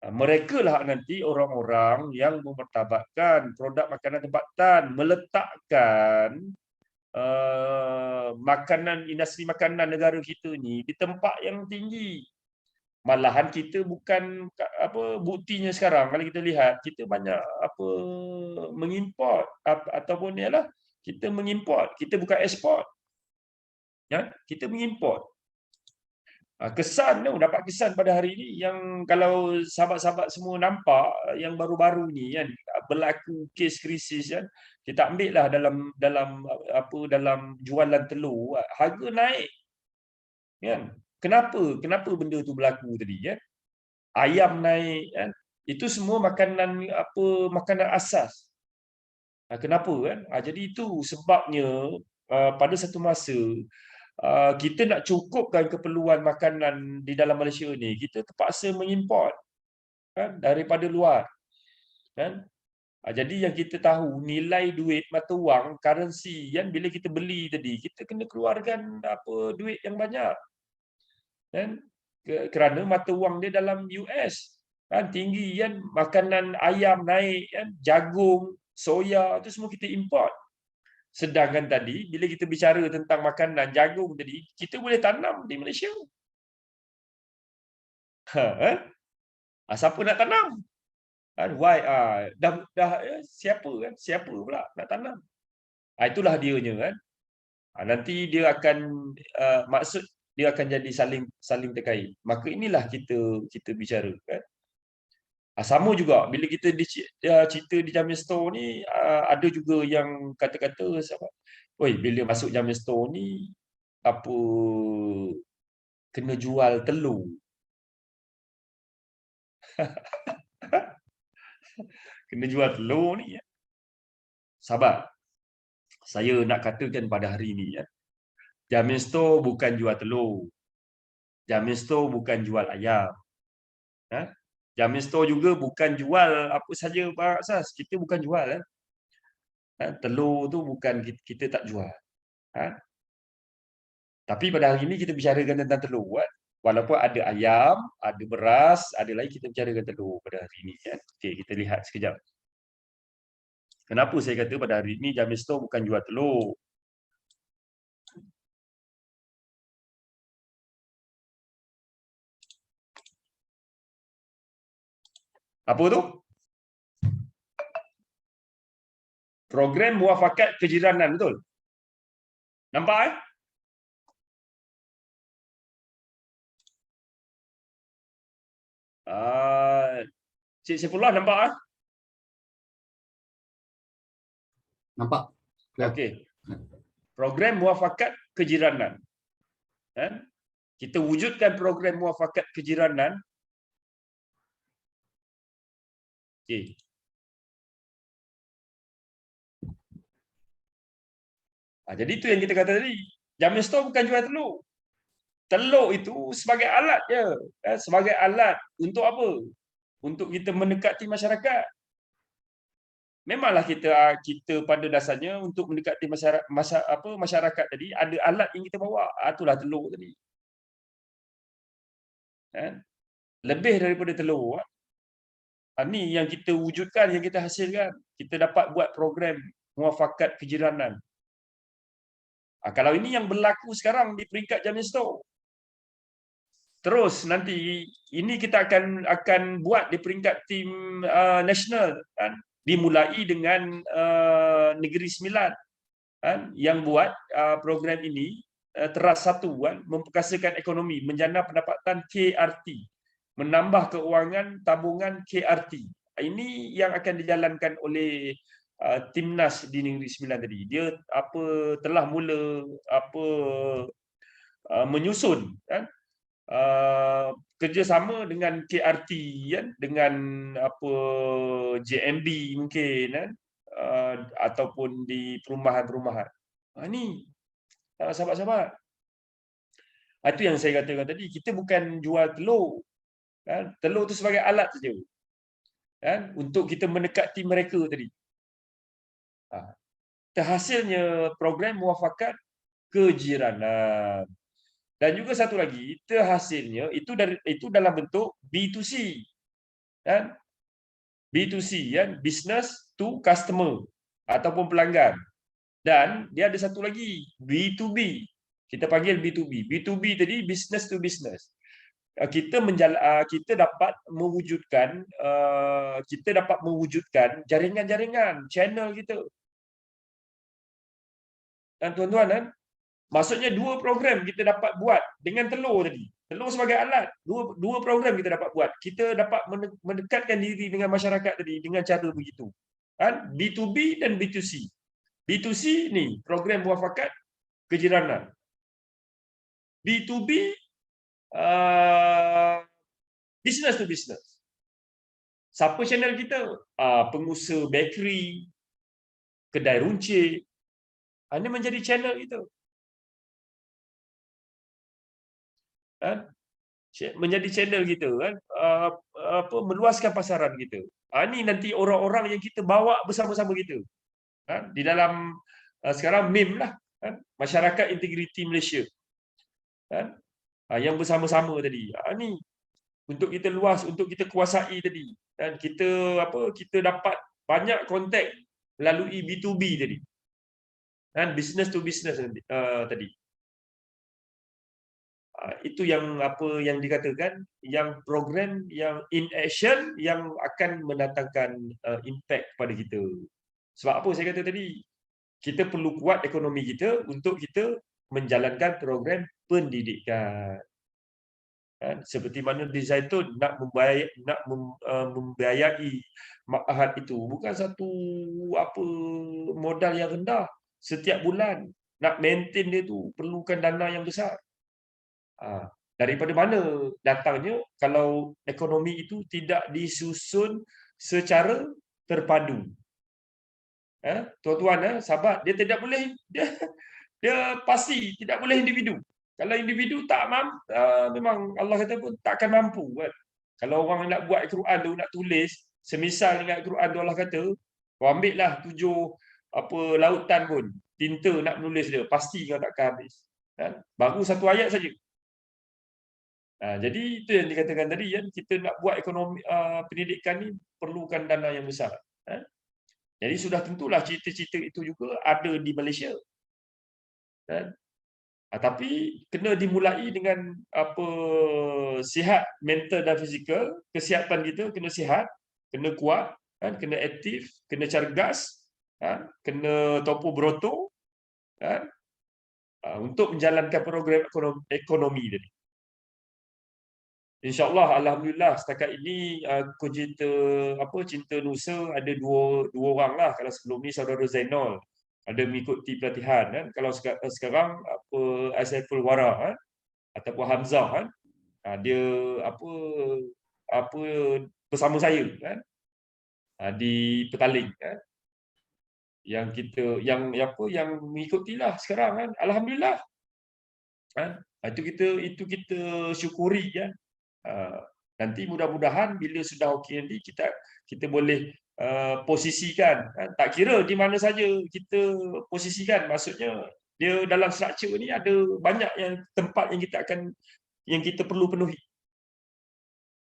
Mereka lah nanti orang-orang yang memertabatkan produk makanan tempatan, meletakkan makanan, industri makanan negara kita ni di tempat yang tinggi. Malahan kita bukan buktinya sekarang kalau kita lihat kita banyak mengimport ataupun ialah kita mengimport, kita bukan ekspor. Ya, kita mengimport. Kesan tu dapat kesan pada hari ini yang kalau sahabat-sahabat semua nampak yang baru-baru ni kan berlaku kes krisis kan, kita ambil lah dalam jualan telur, harga naik. Kan? Kenapa benda tu berlaku tadi kan? Ayam naik kan? Itu semua makanan asas. Kenapa kan? Jadi itu sebabnya pada satu masa kita nak cukupkan keperluan makanan di dalam Malaysia ni, kita terpaksa mengimport kan daripada luar. Kan? Jadi yang kita tahu nilai duit mata wang currency kan, bila kita beli tadi kita kena keluarkan duit yang banyak. Kan? Kerana mata wang dia dalam US kan tinggi kan, makanan ayam naik kan, jagung, soya tu semua kita import. Sedangkan tadi bila kita bicara tentang makanan jagung tadi, kita boleh tanam di Malaysia. Siapa nak tanam? Why? Siapa kan? Siapa pula nak tanam? Itulah dianya kan. Nanti dia akan maksud dia akan jadi saling terkait. Maka inilah kita bicara kan. Sama juga bila kita cerita di Jamil Store ni, ada juga yang kata-kata oi bila masuk Jamil Store ni kena jual telur. Kena jual telur ni ya. Sahabat, saya nak katakan pada hari ini ya, Jamil Store bukan jual telur. Jamil Store bukan jual ayam. Jamil Store juga bukan jual apa saja barang asas. Kita bukan jual. Telur tu bukan kita tak jual. Tapi pada hari ini kita bicarakan tentang telur. Walaupun ada ayam, ada beras, ada lagi kita bicarakan telur pada hari ini. Okey, kita lihat sekejap. Kenapa saya kata pada hari ini Jamil Store bukan jual telur? Apa tu? Program muafakat kejiranan, betul? Nampak Cik Saifullah nampak Nampak. Okey. Program muafakat kejiranan. Kita wujudkan program muafakat kejiranan Okey. Jadi itu yang kita kata tadi. Jamin store bukan jual telur. Telur itu sebagai alat je. Sebagai alat untuk apa? Untuk kita mendekati masyarakat. Memanglah kita pada dasarnya untuk mendekati masyarakat tadi ada alat yang kita bawa. Itulah telur tadi. Lebih daripada telur. Ini yang kita wujudkan, yang kita hasilkan. Kita dapat buat program muafakat kejiranan. Kalau ini yang berlaku sekarang di peringkat Jamin Store. Terus nanti ini kita akan buat di peringkat tim nasional, kan? Dimulai dengan Negeri Sembilan, kan? Yang buat program ini teras satu, kan? Memperkasakan ekonomi, menjana pendapatan KRT, menambah keuangan tabungan KRT. Ini yang akan dijalankan oleh Timnas di Negeri Sembilan tadi. Dia telah mula menyusun, kan? Kerjasama dengan KRT, kan? Dengan JMB mungkin, kan? Ataupun di perumahan-perumahan. Ini sahabat-sahabat. Itu yang saya katakan tadi, kita bukan jual telur, kan? Telur itu sebagai alat saja, kan? Untuk kita mendekati mereka tadi. Terhasilnya program muafakat kejiranan. Dan juga satu lagi, terhasilnya itu dalam bentuk B2C, kan? B2C, kan? Business to customer ataupun pelanggan. Dan dia ada satu lagi, B2B. Kita panggil B2B. B2B tadi business to business. Kita dapat mewujudkan jaringan-jaringan channel kita. Dan tuan-tuan, kan? Maksudnya dua program kita dapat buat dengan telur tadi. Telur sebagai alat. Dua program kita dapat buat. Kita dapat mendekatkan diri dengan masyarakat tadi dengan cara begitu. Kan? B2B dan B2C. B2C ni program muafakat kejiranan. B2B business to business. Siapa channel kita? Pengusaha bakery, kedai runcit. Ini menjadi channel kita. Kan? Menjadi channel kita, kan? Meluaskan pasaran kita. Ini nanti orang-orang yang kita bawa bersama-sama kita, kan? Di dalam sekarang MIM lah, kan? Masyarakat Integriti Malaysia, kan? Yang bersama-sama tadi. Ini untuk kita luas, untuk kita kuasai tadi, dan kita dapat banyak kontak melalui B2B tadi, kan? Business to business tadi. Itu yang dikatakan, yang program yang in action yang akan mendatangkan impact kepada kita. Sebab apa saya kata tadi, kita perlu kuat ekonomi kita untuk kita menjalankan program pendidikan, kan? Seperti mana di Zaitun nak membiayai ma'had itu bukan satu modal yang rendah. Setiap bulan nak maintain dia tu perlukan dana yang besar. Daripada mana datangnya kalau ekonomi itu tidak disusun secara terpadu? Tuan-tuan, sahabat, dia tidak boleh, dia pasti tidak boleh individu. Kalau individu tak mampu, memang Allah kata pun tak akan mampu, kan? Kalau orang nak buat Al-Quran tu, nak tulis, semisal dengan Al-Quran tu Allah kata, ambil lah 7 lautan pun, tinta nak menulis dia, pasti kau takkan habis, kan? Baru satu ayat saja. Jadi itu yang dikatakan tadi, kan? Kita nak buat ekonomi pendidikan ni perlukan dana yang besar. Jadi sudah tentulah cita-cita itu juga ada di Malaysia, kan? Tapi kena dimulai dengan sihat mental dan fizikal. Kesihatan kita kena sihat, kena kuat, kan? Kena aktif, kena cergas, kan? Kena topo beroto, kan? Untuk menjalankan program ekonomi tadi. InsyaAllah, alhamdulillah setakat ini Cinta Nusa ada dua orang lah. Kalau sebelum ni saudara Zainal ada mengikuti pelatihan, kan? Kalau sekarang Saiful Wara, kan? Ataupun Hamzah, kan? Dia bersama saya, kan? di Petaling kan. Yang kita yang mengikutilah sekarang kan. Alhamdulillah. Kan? Itu kita syukuri kan. Nanti mudah-mudahan bila sudah okey nanti kita boleh posisikan kan? Tak kira di mana saja kita posisikan, maksudnya dia dalam struktur ni ada banyak yang tempat yang kita perlu penuhi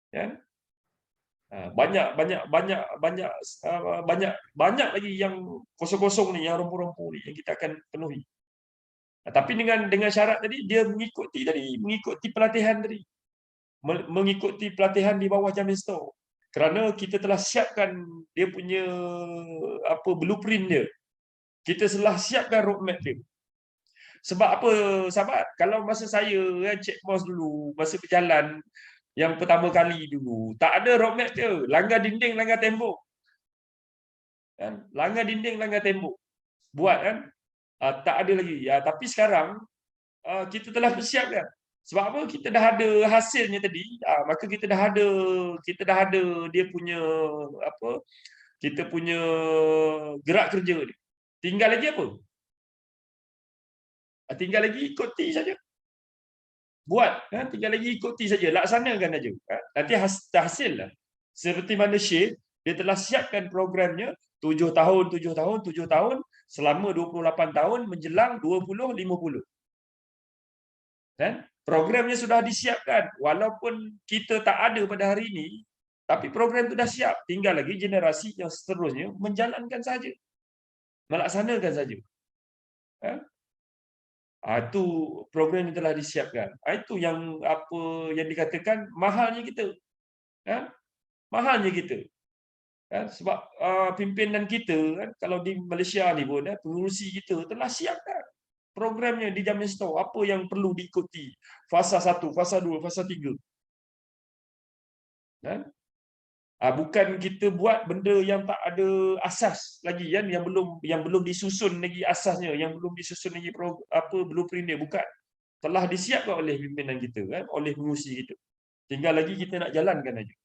kan. Banyak lagi yang kosong-kosong ni, yang rompu-rompu ni yang kita akan penuhi. Tapi dengan syarat tadi dia mengikuti pelatihan tadi. Mengikuti pelatihan di bawah Jamil Store. Kerana kita telah siapkan dia punya blueprint dia. Kita telah siapkan roadmap dia. Sebab apa, sahabat? Kalau masa saya check boss dulu, masa berjalan yang pertama kali dulu, tak ada roadmap dia. Langgar dinding, langgar tembok. Kan? Langgar dinding, langgar tembok. Buat kan? Tak ada lagi. Tapi sekarang kita telah persiapkan. Sebab apa? Kita dah ada hasilnya tadi, maka kita dah ada dia punya kita punya gerak kerja ni. Tinggal lagi apa? Tinggal lagi ikuti saja. Buat, tinggal lagi ikuti saja, laksanakan saja. Nanti hasil lah. Seperti mana Syed, dia telah siapkan programnya 7 tahun, 7 tahun, 7 tahun selama 28 tahun menjelang 2050. Kan? Programnya sudah disiapkan. Walaupun kita tak ada pada hari ini, tapi program itu dah siap. Tinggal lagi generasi yang seterusnya menjalankan saja. Melaksanakan saja. Itu program yang telah disiapkan. Itu yang yang dikatakan mahalnya kita. Mahalnya kita. Sebab pimpinan kita kalau di Malaysia ni pun pengurusi kita telah siapkan programnya di Jamil Store, apa yang perlu diikuti, fasa 1, fasa 2, fasa 3. Bukan kita buat benda yang tak ada asas lagi kan, yang belum disusun lagi asasnya, yang belum disusun lagi blueprint dia, bukan. Telah disiapkan oleh pimpinan kita kan, oleh pengurusi kita. Tinggal lagi kita nak jalankan aja.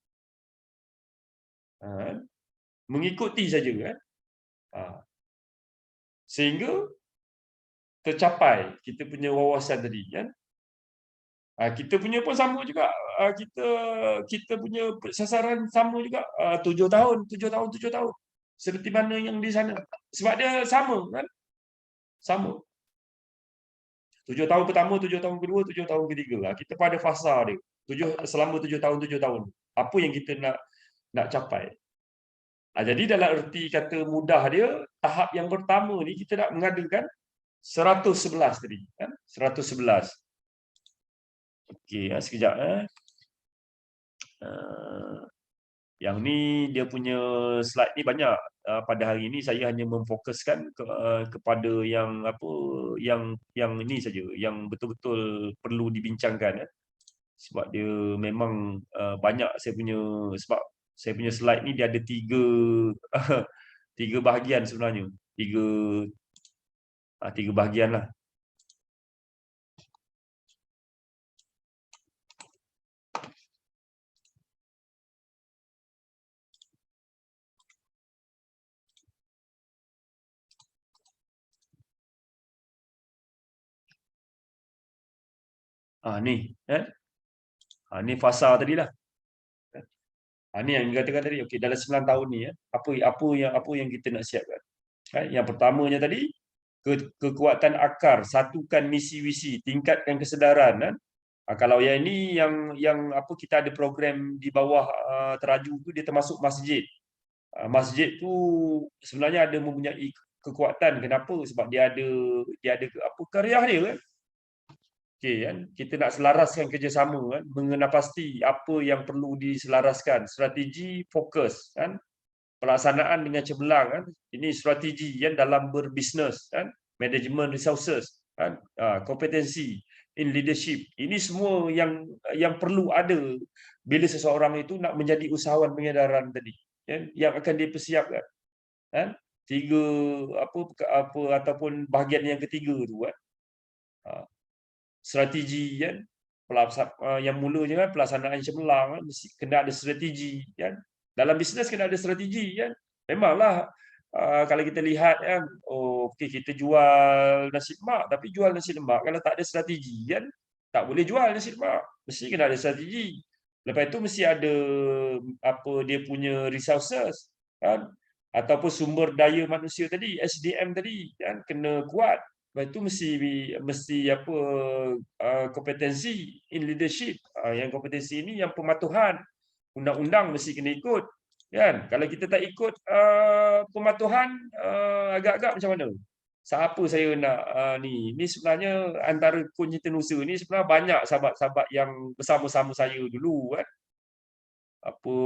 Mengikuti saja kan. Sehingga tercapai kita punya wawasan tadi kan. Kita punya pun sama juga. Kita punya sasaran sama juga. 7 tahun, 7 tahun, 7 tahun. Seperti mana yang di sana. Sebab dia sama kan. Sama. 7 tahun pertama, 7 tahun kedua, 7 tahun ketiga. Kita pada fasa dia. Selama 7 tahun, 7 tahun. Apa yang kita nak capai. Jadi dalam erti kata mudah dia, tahap yang pertama ni kita nak mengadakan 111 tadi. 111. Okey, sekejap. Yang ni dia punya slide ni banyak. Pada hari ini saya hanya memfokuskan kepada yang ini saja, yang betul-betul perlu dibincangkan. Sebab dia memang banyak sebab saya punya slide ni dia ada 3 bahagian sebenarnya. 3 bahagian lah. Ni ni fasa tadilah. Ni yang dikatakan tadi, okey, dalam 9 tahun ni apa yang kita nak siapkan. Yang pertamanya tadi, kekuatan akar, satukan misi visi, tingkatkan kesedaran. Kalau yang ini yang kita ada program di bawah teraju tu, dia termasuk masjid. Masjid tu sebenarnya ada mempunyai kekuatan. Kenapa? Sebab dia ada karya dia kan. Okey kan, kita nak selaraskan kerjasama kan, mengenal pasti apa yang perlu diselaraskan, strategi, fokus kan, pelaksanaan dengan cemerlang kan. Ini strategi kan dalam berbisnes kan, management resources kan, kompetensi in leadership. Ini semua yang perlu ada bila seseorang itu nak menjadi usahawan pengedaran tadi kan, yang akan dipersiapkan kan. 3 ataupun bahagian yang ketiga tu kan. Strategi kan, yang mulanya kan pelaksanaan cemerlang kan, mesti kena ada strategi kan. Dalam bisnes kena ada strategi kan. Memanglah kalau kita lihat kan, okey kita jual nasi lemak, tapi jual nasi lemak kalau tak ada strategi kan, tak boleh jual nasi lemak. Mesti kena ada strategi. Lepas itu mesti ada apa dia punya resources kan, ataupun sumber daya manusia tadi, SDM tadi kan kena kuat. Lepas itu mesti apa kompetensi in leadership. Yang kompetensi ini yang pematuhan. Undang-undang mesti kena ikut. Kan? Kalau kita tak ikut pematuhan, agak-agak macam mana? Siapa saya nak ni? Ni sebenarnya antara kunci tenusa ni sebenarnya banyak sahabat-sahabat yang bersama-sama saya dulu kan. Apa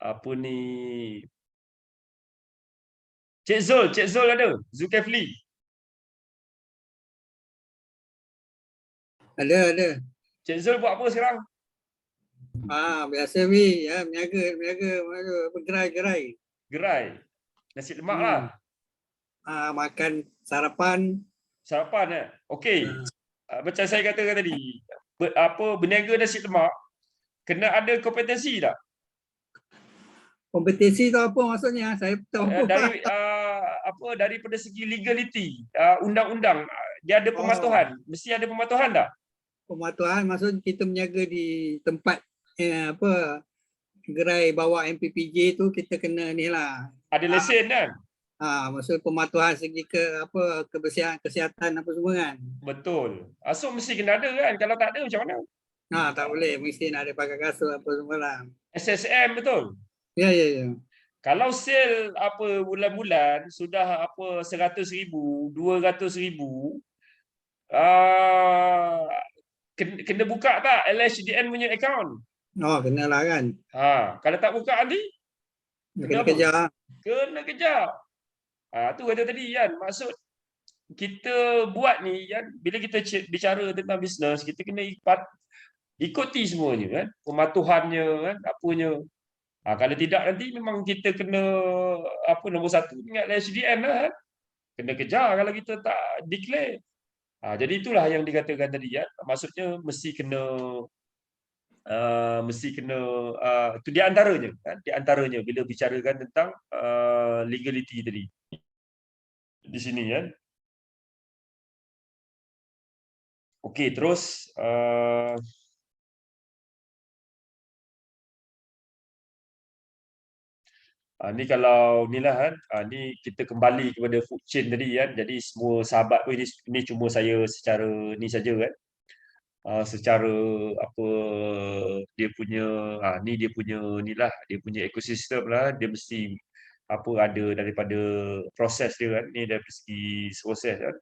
apa ni? Cik Zul ada? Zulkifli. Ada. Cik Zul buat apa sekarang? Biasa wi, ya, berniaga, bergerai. Gerai. Nasi lemak lah. Makan sarapan. Sarapan okey. Macam saya katakan tadi, berniaga nasi lemak kena ada kompetensi tak? Kompetisi tu apa maksudnya? Saya tahu. Daripada segi legality, undang-undang dia ada pematuhan. Mesti ada pematuhan tak? Pematuhan maksud kita berniaga di tempat gerai bawa MPPJ tu kita kena ni lah. Ada lesen kan? Maksud pematuhan segi kebersihan, kesihatan apa semua kan. Betul. So mesti kena ada kan? Kalau tak ada macam mana? Tak boleh, mesti nak ada pakai kasut apa semua lah. SSM betul. Ya. Kalau sale bulan-bulan sudah 100,000, 200,000, kena buka tak LHDN punya account? Kenalah kan. Kalau tak buka nanti Kena kejar. Kena kejar. Tu kata tadi kan, maksud kita buat ni kan, bila kita bicara tentang bisnes, kita kena ikuti semuanya kan, pematuhannya kan, apanya. Kalau tidak nanti memang kita kena nombor satu ingat LHDN lah kan. Kena kejar kalau kita tak declare. Jadi itulah yang dikatakan tadi kan, maksudnya mesti kena itu di antaranya kan, di antaranya bila bicarakan tentang legality tadi di sini kan. Okey, terus ni kalau ni lah kan, ni kita kembali kepada food chain tadi kan. Jadi semua sahabat pun ini cuma saya secara ni saja kan. Secara dia punya ni dia punya nilah, dia punya ekosistem lah, dia mesti ada daripada proses dia kan. Ni dari segi proses kan.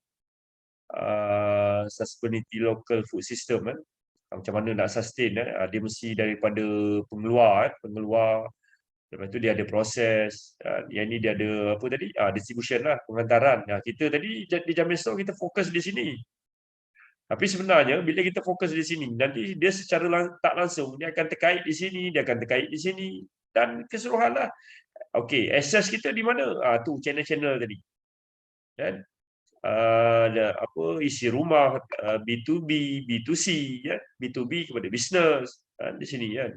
Sustainability local food system kan. Macam mana nak sustain dia mesti daripada pengeluar. Lepas tu dia ada proses, yang ni dia ada distribution lah, pengantaran. Kita tadi di Jamin Store kita fokus di sini. Tapi sebenarnya bila kita fokus di sini, nanti dia secara tak langsung dia akan terkait di sini, dia akan terkait di sini dan keseluruhan lah. Okey, access kita di mana? Tu channel-channel tadi. Kan? Isi rumah, B2B, B2C, ya? B2B kepada bisnes di sini kan.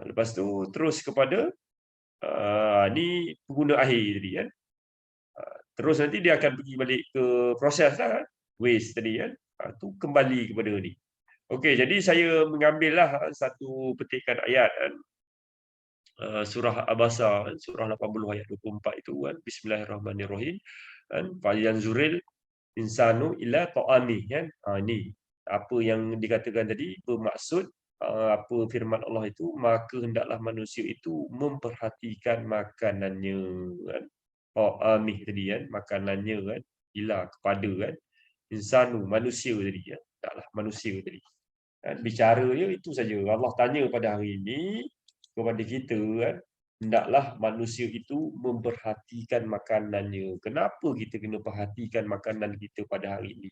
Lepas tu terus kepada ni pengguna akhir tadi kan. Terus nanti dia akan pergi balik ke proses lah kan? Waste tadi kan. Tu kembali kepada ni. Okey, jadi saya mengambil lah satu petikan ayat kan. Surah Abasa, surah 80 ayat 24 itu kan. Bismillahirrahmanirrahim. Kan? Falyanzuril insanu ila ta'ami kan. Ni apa yang dikatakan tadi bermaksud apa firman Allah itu, maka hendaklah manusia itu memperhatikan makanannya kan. Ta'ami tadi kan, makanannya kan, ila kepada kan, insanu manusia tadi kan, hendaklah manusia tadi kan. Bicara dia itu saja. Allah tanya pada hari ini kepada kita kan, hendaklah manusia itu memperhatikan makanannya. Kenapa kita kena perhatikan makanan kita pada hari ini?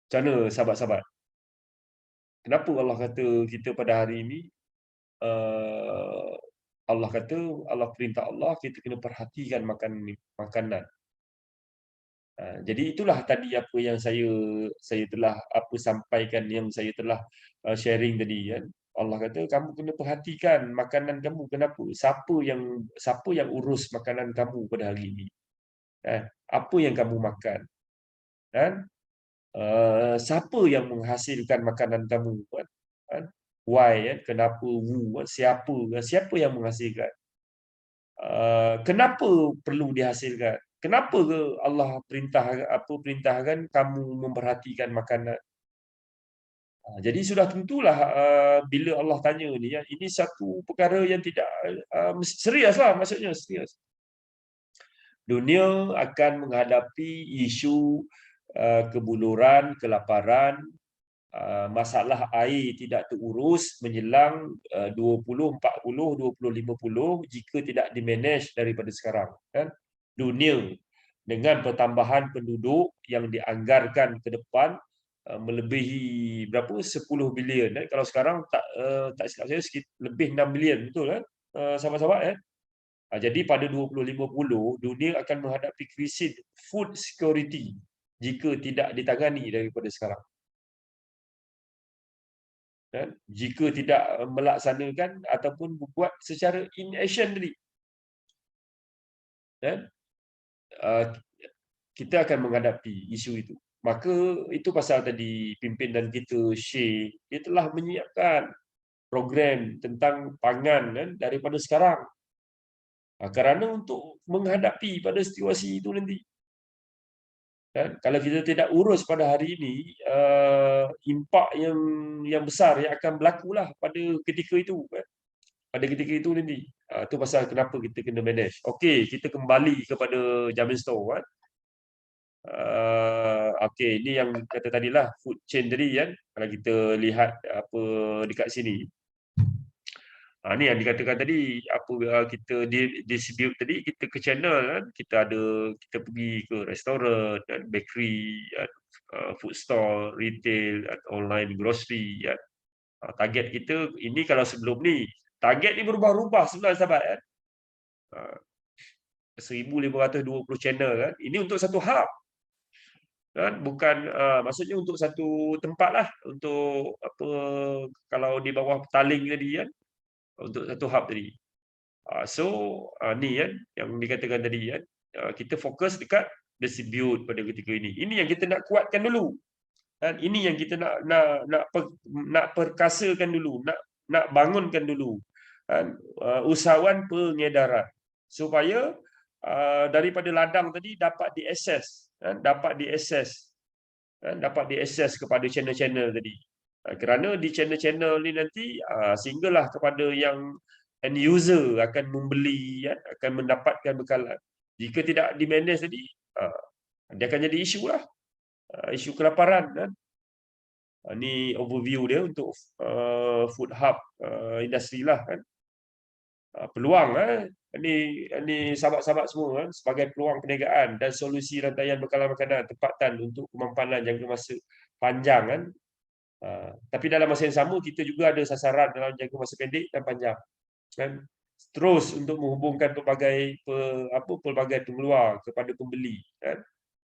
Macam mana sahabat-sahabat? Kenapa Allah kata kita pada hari ini, Allah perintah Allah kita kena perhatikan makanan. Jadi itulah tadi apa yang saya telah sampaikan, yang saya telah sharing tadi kan. Allah kata kamu kena perhatikan makanan kamu kenapa? Siapa yang urus makanan kamu pada hari ini? Apa yang kamu makan? Dan siapa yang menghasilkan makanan kamu? Kan? Why? Kenapa? Who? Siapa yang menghasilkan? Kenapa perlu dihasilkan? Kenapa ke Allah perintahkan kamu memperhatikan makanan? Jadi sudah tentulah bila Allah tanya ni, ini satu perkara yang tidak serius lah, maksudnya serius. Dunia akan menghadapi isu kebuluran, kelaparan, masalah air tidak terurus menjelang 20, 40, 20, 50 jika tidak dimanage daripada sekarang. Kan? Dunia dengan pertambahan penduduk yang dianggarkan ke depan melebihi berapa? 10 bilion. Kalau sekarang tak silap saya lebih 6 bilion, betul kan? Sahabat-sahabat jadi pada 2050 dunia akan menghadapi krisis food security jika tidak ditangani daripada sekarang. Jika tidak melaksanakan ataupun berbuat secara inaction tadi, kita akan menghadapi isu itu. Maka itu pasal tadi pimpinan kita Syekh, dia telah menyiapkan program tentang pangan daripada sekarang, kerana untuk menghadapi pada situasi itu nanti. Kalau kita tidak urus pada hari ini, impak yang besar yang akan berlakulah pada ketika itu. Pada ketika itu nanti. Itu pasal kenapa kita kena manage. Okey, kita kembali kepada Jamin Store. Okey, ini yang kata tadilah food chain tadi kan. Kalau kita lihat apa dekat sini. Ni yang dikatakan tadi, kita distribute tadi, kita ke channel kan, kita pergi ke restoran dan bakery, food store, retail, online grocery kan. Target kita ini kalau sebelum ni, target ni berubah-ubah sebenarnya sahabat kan. 1520 channel kan. Ini untuk satu hub. Kan, bukan maksudnya untuk satu tempat lah, untuk kalau di bawah petaling tadi kan, untuk satu hub tadi. Ni kan yang dikatakan tadi kan, kita fokus dekat distribute pada ketika ini. Ini yang kita nak kuatkan dulu. Kan, ini yang kita nak perkasakan dulu, nak bangunkan dulu. Kan, usahawan pengedaran supaya daripada ladang tadi dapat diakses, kan, dapat diakses kepada channel-channel tadi. Kerana di channel-channel ni nanti sehinggalah kepada yang end user akan membeli, akan mendapatkan bekalan. Jika tidak di-manage tadi, dia akan jadi isu lah. Isu kelaparan kan. Ini overview dia untuk food hub industri lah kan. Peluang ini sahabat-sahabat semua kan, sebagai peluang perniagaan dan solusi rantaian bekalan makanan tempatan untuk kemampanan jangka masa panjang kan. Tapi dalam masa yang sama kita juga ada sasaran dalam jangka masa pendek dan panjang kan, terus untuk menghubungkan pelbagai pengeluar kepada pembeli kan,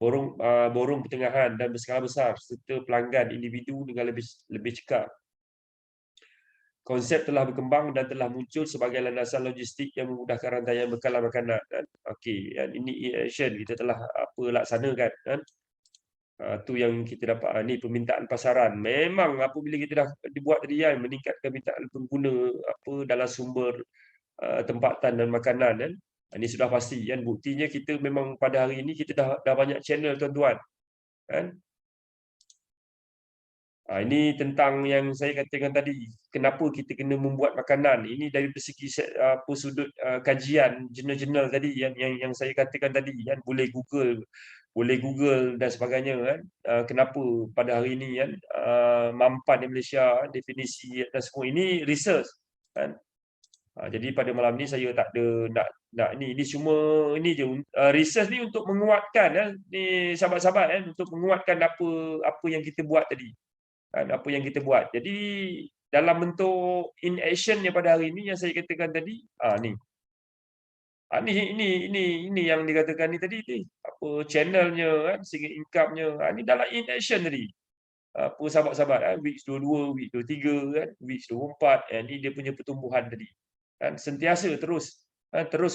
borong pertengahan dan berskala besar serta pelanggan individu dengan lebih cekap. Konsep telah berkembang dan telah muncul sebagai landasan logistik yang memudahkan rantaian bekalan makanan kan. Okey, ini action kita telah laksanakan kan. Tu yang kita dapat. Ni permintaan pasaran. Memang apabila kita dah dibuat tadi kan, meningkatkan permintaan pengguna dalam sumber tempatan dan makanan kan. Ini sudah pasti kan. Buktinya kita memang pada hari ini kita dah banyak channel tuan-tuan. Kan? Ini tentang yang saya katakan tadi, kenapa kita kena membuat makanan. Ini dari segi sudut kajian jurnal-jurnal tadi yang saya katakan tadi kan, boleh Google dan sebagainya kan. Kenapa pada hari ini kan mampan di Malaysia, definisi dan semua ini research kan. Jadi pada malam ni saya tak ada nak ini cuma ini je, research ni untuk menguatkan kan, ni sahabat-sahabat kan, untuk menguatkan apa yang kita buat tadi. Apa yang kita buat. Jadi dalam bentuk in action pada hari ini yang saya katakan tadi, ni Ini yang dikatakan ni tadi ni. Apa channelnya kan, sehingga income-nya. Ni dalam in action tadi. Apa sahabat-sahabat weeks 22, week 23 kan, weeks 24 ni dia punya pertumbuhan tadi. Kan sentiasa terus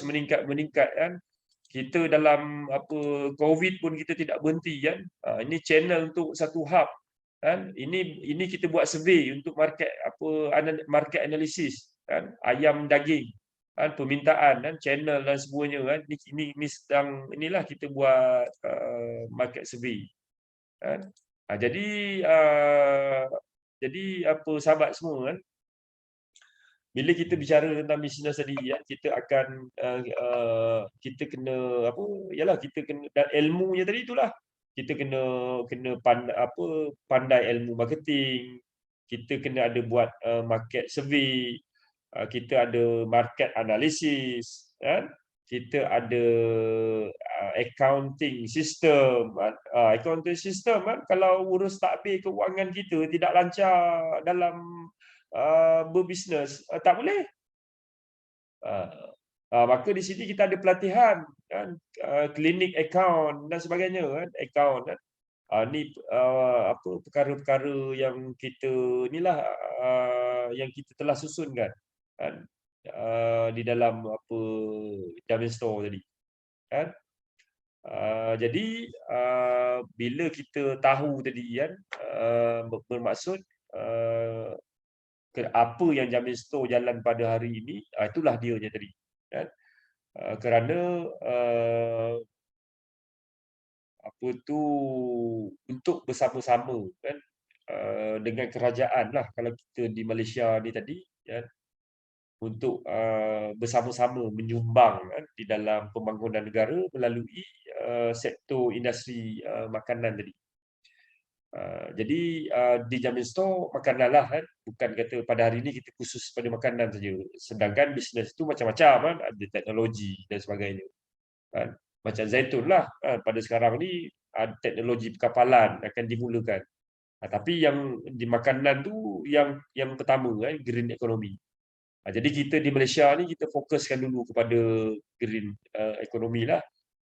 meningkat kan. Kita dalam apa COVID pun kita tidak berhenti kan. Ini channel untuk satu hub kan. Ini kita buat survey untuk market analysis kan, ayam daging kan, permintaan kan, channel dan semuanya kan. Ini sedang inilah kita buat market survey kan. Jadi apa sahabat semua kan, bila kita bicara tentang bisnes tadi ya, kita akan kita kena kita kena, dan ilmunya tadi itulah kita kena pandai ilmu marketing, kita kena ada buat market survey, kita ada market analysis kan, kita ada accounting system. Accounting system kan, kalau urus takbir keuangan kita tidak lancar dalam berbisnes, tak boleh. Maka di sini kita ada pelatihan kan, klinik account dan sebagainya kan, account kan. Ni perkara-perkara yang kita yang kita telah susunkan kan, di dalam Jamin Store tadi kan. Jadi bila kita tahu tadi kan, bermaksud apa yang Jamin Store jalan pada hari ini, itulah dia je tadi kan. Kerana untuk bersama-sama kan, dengan kerajaan lah kalau kita di Malaysia ni tadi kan, untuk bersama-sama menyumbang kan, di dalam pembangunan negara melalui sektor industri makanan tadi. Jadi di Jamin Store makanan lah kan, bukan kata pada hari ini kita khusus pada makanan saja. Sedangkan bisnes itu macam-macam kan, ada teknologi dan sebagainya kan. Macam Zaitun lah kan, pada sekarang ni ada teknologi perkapalan akan dimulakan. Tapi yang di makanan tu yang pertama kan, green economy. Jadi kita di Malaysia ni kita fokuskan dulu kepada green economy lah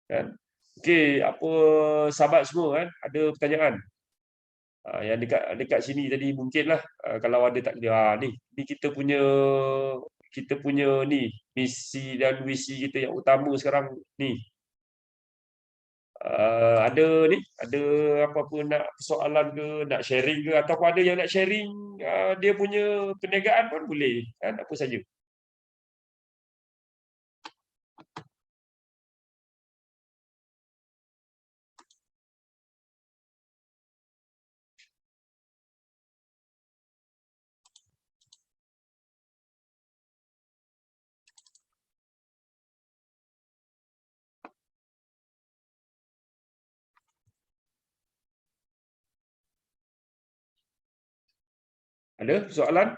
kan. Okey, apa sahabat semua kan, ada pertanyaan? Yang dekat sini tadi mungkinlah, kalau ada tak dia ni kita punya ni misi dan visi kita yang utama sekarang ni. Ada apa-apa nak soalan ke, nak sharing ke, ataupun ada yang nak sharing dia punya perniagaan pun boleh kan, apa saja. Ada soalan?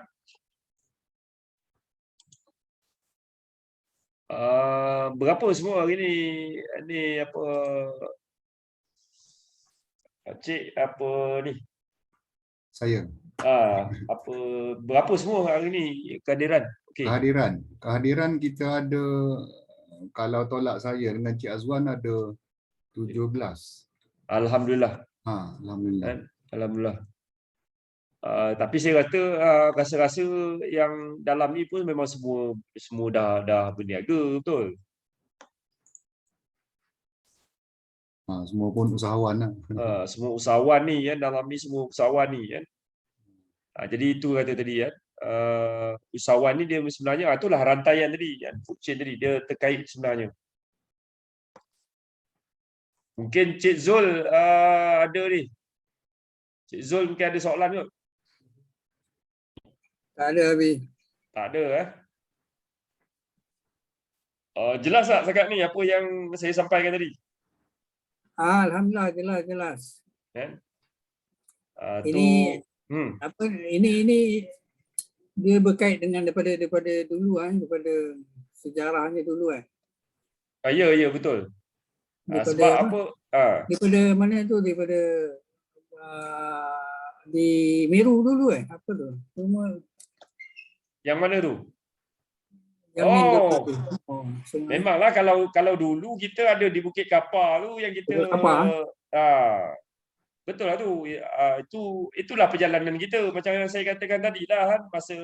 Berapa semua hari ni? Ni apa? Cik apa ni? Saya. Berapa semua hari ni kehadiran? Okay. Kehadiran kita ada, kalau tolak saya dengan Cik Azwan ada 17. Alhamdulillah. Alhamdulillah. Alhamdulillah. Tapi saya rasa yang dalam ni pun memang semua dah berniaga, betul? Semua pun usahawan lah. Semua usahawan ni kan, dalam ni semua usahawan ni kan. Jadi itu kata tadi kan, usahawan ni dia sebenarnya itulah rantaian tadi kan, food chain tadi dia terkait sebenarnya. Mungkin Cik Zul ada ni. Cik Zul mungkin ada soalan kot? Tak ada, Abi. Tak ada jelas tak cakap ni apa yang saya sampaikan tadi? Alhamdulillah, jelas. Kan? Ini apa? Ini dia berkait dengan daripada dulu daripada sejarahnya dulu Ya betul. Sebab apa? Daripada mana tu? Daripada di Meru dulu apa tu? Semua yang mana tu? Jamin Oh, kapal tu. Oh, semua memanglah kalau dulu kita ada di Bukit Kapar tu yang kita kapal. betul lah tu. Itulah perjalanan kita, macam yang saya katakan tadi lah kan, masa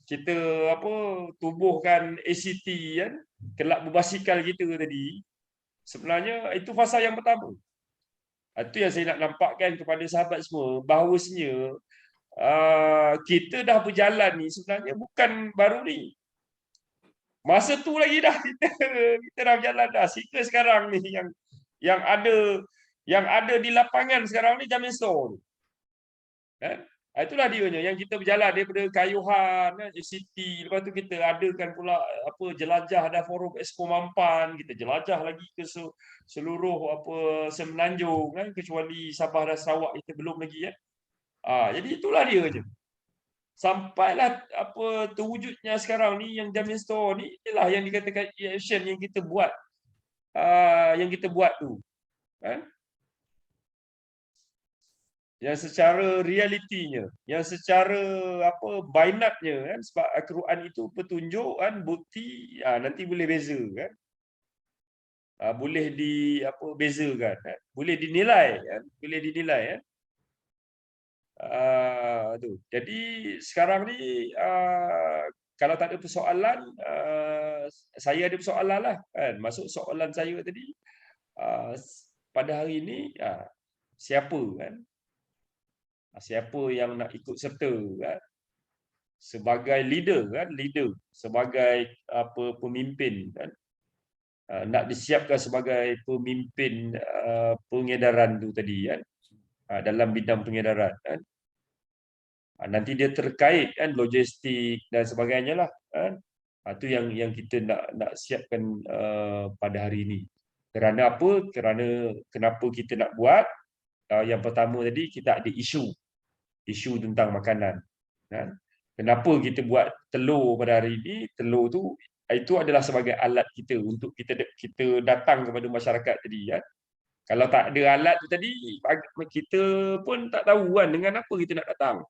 kita apa tubuhkan ACT kan, kelab berbasikal kita tadi, sebenarnya itu fasa yang pertama. Itu yang saya nak nampakkan kepada sahabat semua, bahawasanya kita dah berjalan ni sebenarnya bukan baru ni. Masa tu lagi dah kita dah berjalan dah. Sehingga sekarang ni yang ada di lapangan sekarang ni Jamin Store. Kan? Itulah dianya yang kita berjalan daripada Kayuhan, UCT, lepas tu kita adakan pula apa jelajah ada forum Expo Mampan, kita jelajah lagi ke seluruh apa Semenanjung kan, kecuali Sabah dan Sarawak kita belum lagi kan. Jadi itulah dia je. Sampailah apa terwujudnya sekarang ni yang Jamin Store ni, inilah yang dikatakan action yang kita buat tu kan, yang secara realitinya, yang secara apa bainatnya kan, sebab Al-Quran itu petunjuk kan, bukti, nanti boleh beza kan, boleh di apa bezakan kan? Boleh dinilai kan, kan. Tu. Jadi sekarang ni kalau tak ada persoalan, saya ada persoalan lah kan. Masuk soalan saya tadi, pada hari ini siapa kan? Siapa yang nak ikut serta kan? Sebagai leader kan, sebagai apa pemimpin kan? Nak disiapkan sebagai pemimpin pengedaran tu tadi kan? Dalam bidang pengedaran kan? Nanti dia terkait kan logistik dan sebagainya lah kan. Itu yang kita nak siapkan pada hari ini. Kerana apa? Kenapa kita nak buat? Yang pertama tadi kita ada isu tentang makanan kan. Kenapa kita buat telur pada hari ini? Telur tu itu adalah sebagai alat kita untuk kita datang kepada masyarakat tadi kan. Kalau tak ada alat tu tadi, kita pun tak tahu kan dengan apa kita nak datang.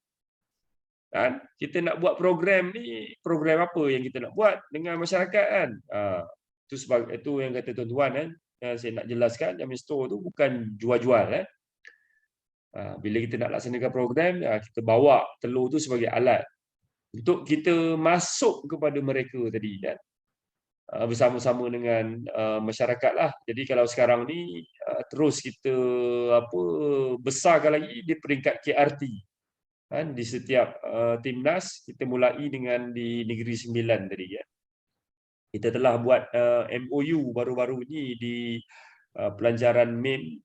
Kan? Kita nak buat program ni, program apa yang kita nak buat dengan masyarakat kan. Itu yang kata tuan-tuan kan, saya nak jelaskan, Jamin Store tu bukan jual-jual kan. Bila kita nak laksanakan program, kita bawa telur tu sebagai alat untuk kita masuk kepada mereka tadi kan. Bersama-sama dengan masyarakat lah. Jadi kalau sekarang ni terus kita apa besarkan lagi di peringkat KRT. Kan, di setiap timnas kita mulai dengan di Negeri Sembilan tadi ya. Kita telah buat MOU baru-baru ni di pelancaran main.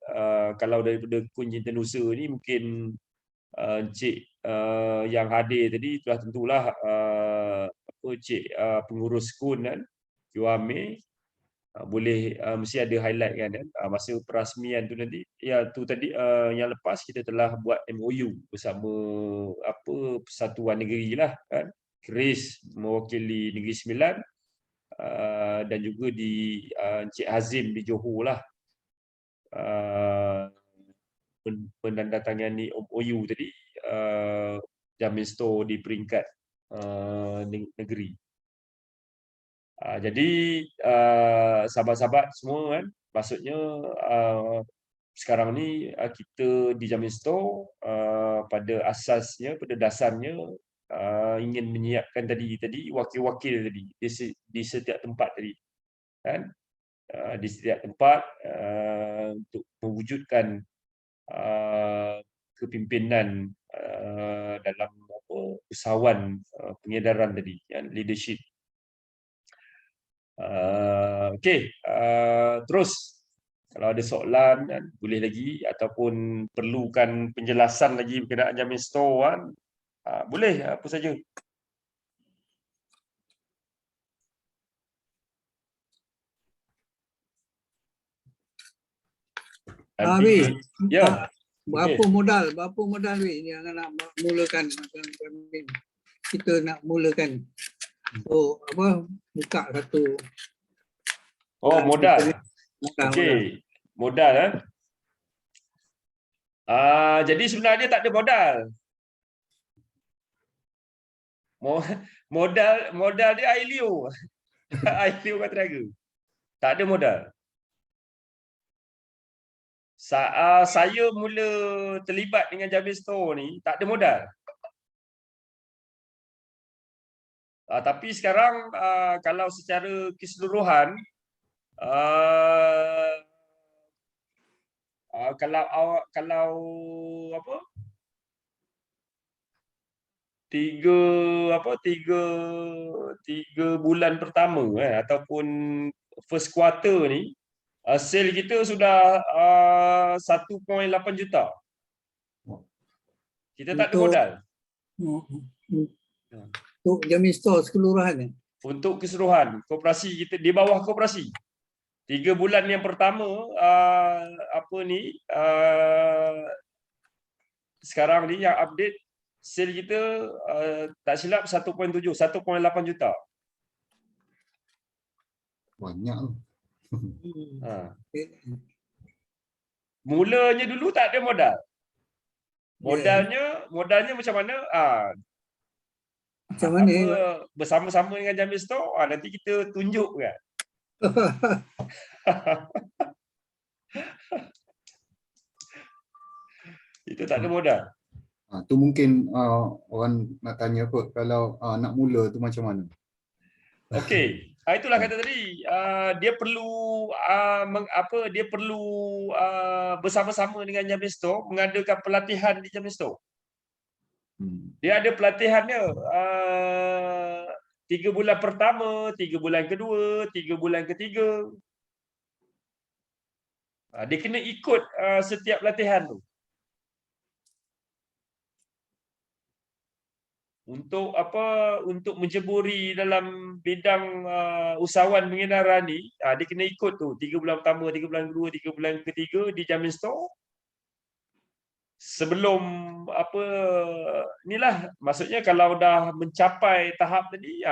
Kalau daripada Kun Jintanusa ni mungkin Encik yang hadir tadi telah tentulah Encik pengurus Kun kan, Yuame, boleh mesti ada highlight kan masa perasmian tu nanti ya tu tadi yang lepas kita telah buat MOU bersama apa Persatuan Negeri lah kan, Chris mewakili Negeri Sembilan dan juga di Encik Hazim di Johor lah menandatangani MOU tadi Jamin Store di peringkat negeri. Jadi sahabat-sahabat semua kan, maksudnya sekarang ni kita di Jamin Store pada asasnya, pada dasarnya ingin menyiapkan tadi wakil-wakil tadi di setiap tempat tadi kan, di setiap tempat untuk mewujudkan kepimpinan dalam apa usahawan pengedaran tadi kan, leadership. Okey, terus kalau ada soalan kan, boleh lagi ataupun perlukan penjelasan lagi berkenaan Jamin Store kan, boleh apa saja. Abi, ya. berapa modal Wi yang nak mulakan kita nak mulakan. So apa buka satu modal. Okey, modal jadi sebenarnya tak ada modal. Modal dia air liur. IT orang tenaga. Tak ada modal. Saya mula terlibat dengan Jamil Store ni, tak ada modal. Tapi sekarang kalau secara keseluruhan, kalau apa? Tiga bulan pertama ataupun first quarter ni, sale kita sudah 1.8 juta. Kita tak ada modal. Untuk Jamil Store keseluruhan ni. Untuk keseluruhan koperasi kita di bawah koperasi. 3 bulan yang pertama sekarang ni yang update sale kita tak silap 1.7, 1.8 juta. Banyak tu. Mulanya dulu tak ada modal. Modalnya macam mana? Macam mana? Bersama-sama dengan Jamil Store, nanti kita tunjuk kan. Itu tak ada modal. Tu mungkin orang nak tanya apa kalau nak mula tu macam mana? Okey, itulah kata tadi, dia perlu bersama-sama dengan Jamil Store mengadakan pelatihan di Jamil Store. Dia ada pelatihannya 3 bulan pertama, 3 bulan kedua, 3 bulan ketiga. Dia kena ikut setiap pelatihan tu. Untuk menjeburi dalam bidang usahawan pengenaran ni, dia kena ikut tu 3 bulan pertama, 3 bulan kedua, 3 bulan ketiga di Jamil Store. Sebelum inilah, maksudnya kalau dah mencapai tahap tadi,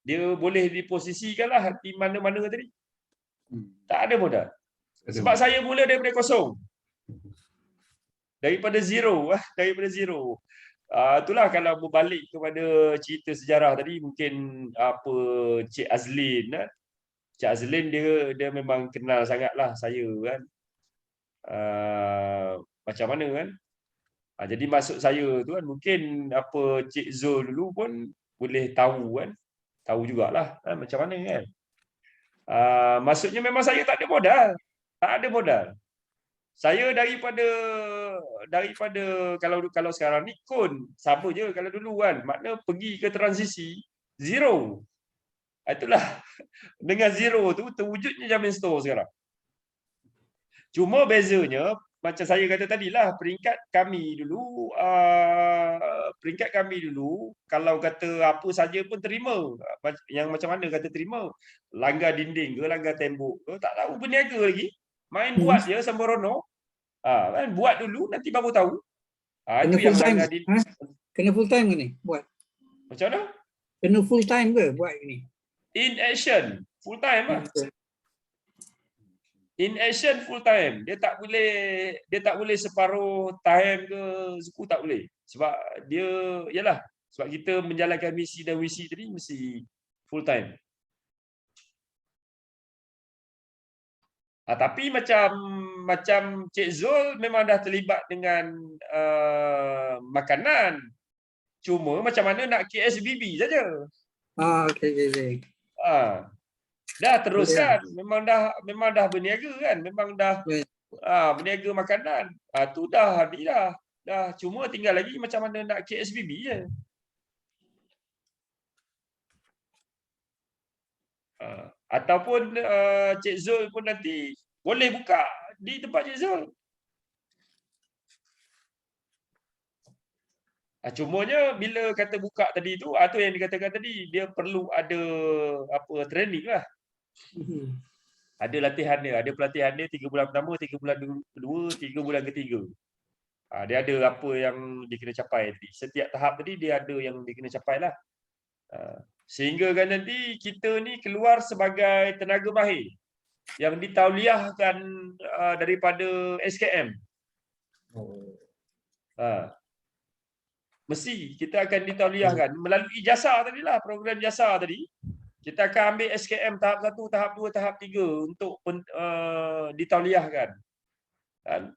dia boleh diposisikanlah di mana-mana tadi. Tak ada modal. Sebab saya mula daripada kosong. Daripada zero. Itulah kalau berbalik kepada cerita sejarah tadi, mungkin Cik Azlin. Cik Azlin dia memang kenal sangatlah saya kan. Macam mana kan. Jadi maksud saya tu kan, mungkin Cik Zul dulu pun boleh tahu kan. Tahu jugalah macam mana kan. Maksudnya memang saya tak ada modal. Tak ada modal. Saya daripada kalau sekarang ni kun sama je kalau dulu kan. Makna pergi ke transisi zero. Itulah dengan zero tu terwujudnya Jamil Store sekarang. Cuma bezanya macam saya kata tadilah, peringkat kami dulu kalau kata apa saja pun terima. Yang macam mana kata terima? Langgar dinding ke, langgar tembok ke, tak tahu, berniaga lagi. Main buat je sembrono. Kan buat dulu nanti baru tahu. Kena Itu yang full time. langgar dinding. Kena full time ke ni buat? Macam mana? Kena full time ke buat ni? In action, full time lah. In action full time. Dia tak boleh separuh time ke suku, tak boleh. Sebab sebab kita menjalankan misi dan visi tadi mesti full time. Tapi macam Cik Zul memang dah terlibat dengan makanan. Cuma macam mana nak KSBB saja. Okey. Dah teruskan, memang dah berniaga kan, memang dah berniaga makanan. Tu dah cuma tinggal lagi macam mana nak KSBB je. Ataupun Cik Zul pun nanti boleh buka di tempat Cik Zul. Cumanya bila kata buka tadi tu, tu yang dikatakan tadi, dia perlu ada training lah. Ada latihan dia, ada pelatihan dia 3 bulan pertama, 3 bulan kedua, 3 bulan ketiga. Dia ada apa yang dia kena capai tadi. Setiap tahap tadi dia ada yang dia kena capai lah. Sehingga kan nanti kita ni keluar sebagai tenaga mahir yang ditauliahkan daripada SKM. Mesti kita akan ditauliahkan melalui jasa tadilah, program jasa tadi. Kita akan ambil SKM tahap 1, tahap 2, tahap 3 untuk ditauliahkan. Kan?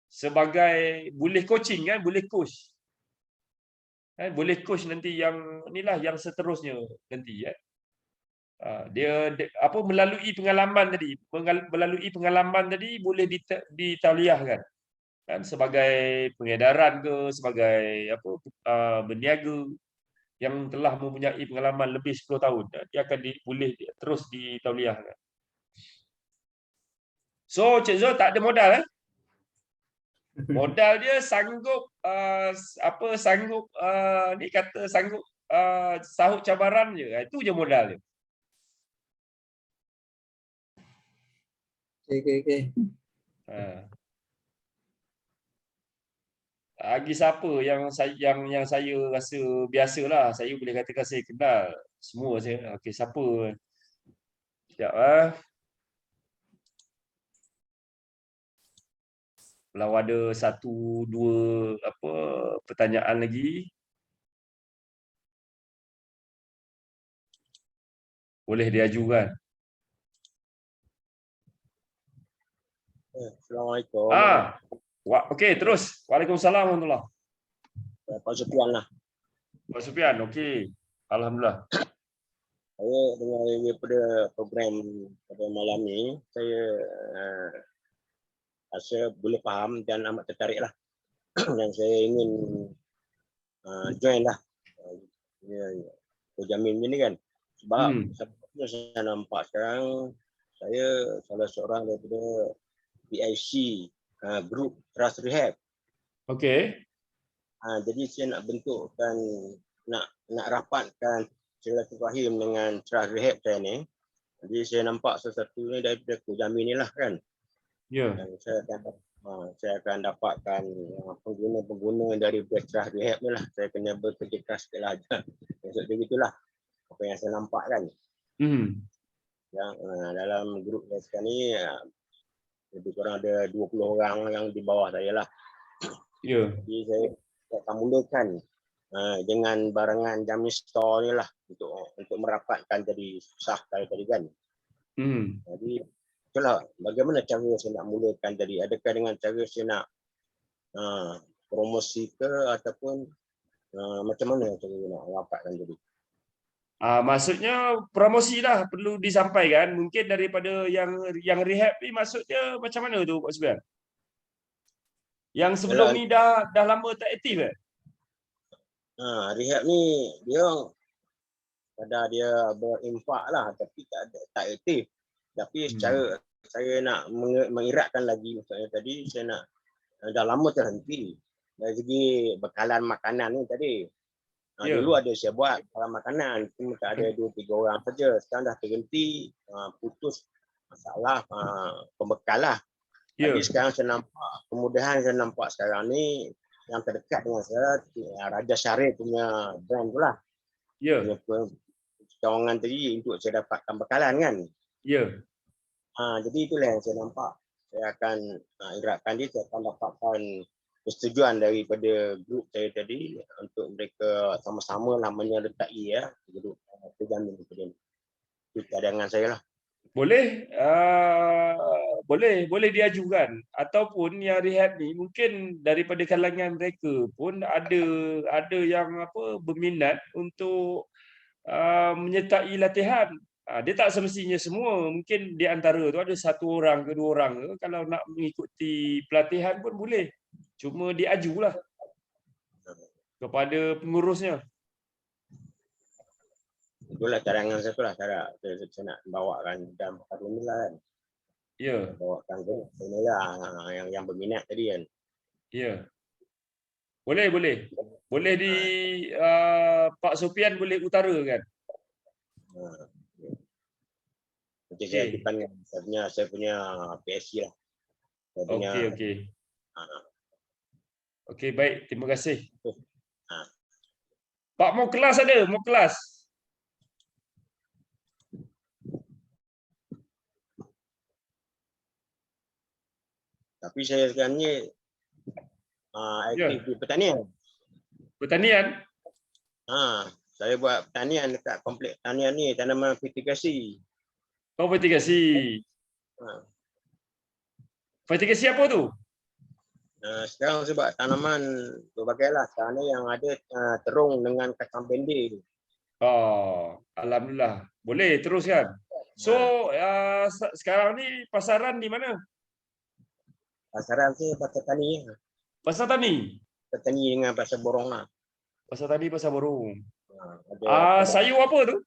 Sebagai boleh coaching kan, boleh coach. Kan? Boleh coach nanti yang inilah yang seterusnya nanti ya. Dia apa melalui pengalaman tadi boleh ditauliahkan. Kan sebagai pengedaran ke, sebagai apa berniaga yang telah mempunyai pengalaman lebih 10 tahun, dia akan boleh terus ditauliahkan. So Cik Zul tak ada modal Modal dia sanggup ni kata sanggup sahut cabaran je. Itu je modal dia. Okey. Lagi siapa yang saya rasa biasalah, saya boleh katakan saya kenal semua saya. Okey, siapa? Sekejap Kalau ada 1-2 pertanyaan lagi, boleh diajukan. Assalamualaikum. Okey, terus. Waalaikumsalam warahmatullahi. Pak Sufian lah. Pak Sufian, okey. Alhamdulillah. Saya dengar daripada program pada malam ni, saya rasa boleh faham dan amat tertarik lah. Dan saya ingin join lah Jamin ini kan. Sebab saya nampak sekarang, saya salah seorang daripada PIC Group Trust Rehab. Okey. Jadi saya nak bentukkan, nak rapatkan silaturahim dengan Trust Rehab saya ni. Jadi saya nampak sesuatu ni daripada Jamin ni lah kan. Ya. Dan saya akan dapatkan pengguna-pengguna dari Trust Rehab ni lah. Saya kena bekerja keras sikit lah. Maksudnya begitulah apa yang saya nampak kan. Yang dalam grup saya sekarang ni lebih kurang ada 20 orang yang di bawah saya lah. Ya. Jadi saya akan mulakan dengan barangan Jamin Store ni lah untuk merapatkan jadi sah tadi kan. Jadi itulah bagaimana cara saya nak mulakan tadi. Adakah dengan cara saya nak promosi ke ataupun macam mana cara nak rapatkan jadi? Maksudnya promosi lah perlu disampaikan. Mungkin daripada yang rehab ni maksudnya macam mana tu Pak Sufian? Yang sebelum ni dah lama tak aktif ke? Rehab ni dia berimpak lah tapi tak aktif. Tapi secara saya nak mengiratkan lagi, maksudnya tadi saya nak dah lama terhenti dari segi bekalan makanan ni tadi. Dulu ada saya buat bekalan makanan, cuma tak ada 2-3 orang saja. Sekarang dah terhenti, putus masalah pembekal lah. Jadi sekarang saya nampak kemudahan saya nampak sekarang ni yang terdekat dengan saya Raja Syarif punya brand tu lah. Cawangan tadi untuk saya dapatkan bekalan kan. Jadi itulah yang saya nampak. Saya akan iratkan dia, saya akan dapatkan persetujuan daripada grup saya tadi untuk mereka sama-sama lah menyertai grup Jamin itu. Itu cadangan saya lah. Boleh diajukan, ataupun yang rehab ni mungkin daripada kalangan mereka pun ada yang berminat untuk menyertai latihan. Dia tak semestinya semua, mungkin di antara tu ada 1 orang ke 2 orang ke, kalau nak mengikuti pelatihan pun boleh. Cuma diajulah kepada pengurusnya. Itulah cadangan saya tu lah, cara saya nak bawakan dalam perkara ni lah kan. Bawakan ke sini lah yang berminat tadi kan. Boleh. Boleh di Pak Sufian boleh utarakan. Nanti saya ajukan saya punya PSC lah. Okey, baik. Terima kasih. Pak mau kelas ada? Mau kelas? Tapi saya sekarang ni aktif di pertanian. Pertanian. Saya buat pertanian dekat kompleks pertanian ni, tanaman vertigasi. Oh, vertigasi. Vertigasi apa tu? Sekarang saya buat tanaman berbagai lah. Sekarang ni yang ada terung dengan kacang pendek tu. Oh, alhamdulillah. Boleh teruskan. So, sekarang ni pasaran di mana? Pasaran saya pasar tani. Pasar tani. Pasar tani dengan pasar borong lah. Pasar tani, pasar borong. Ada Sayur apa tu?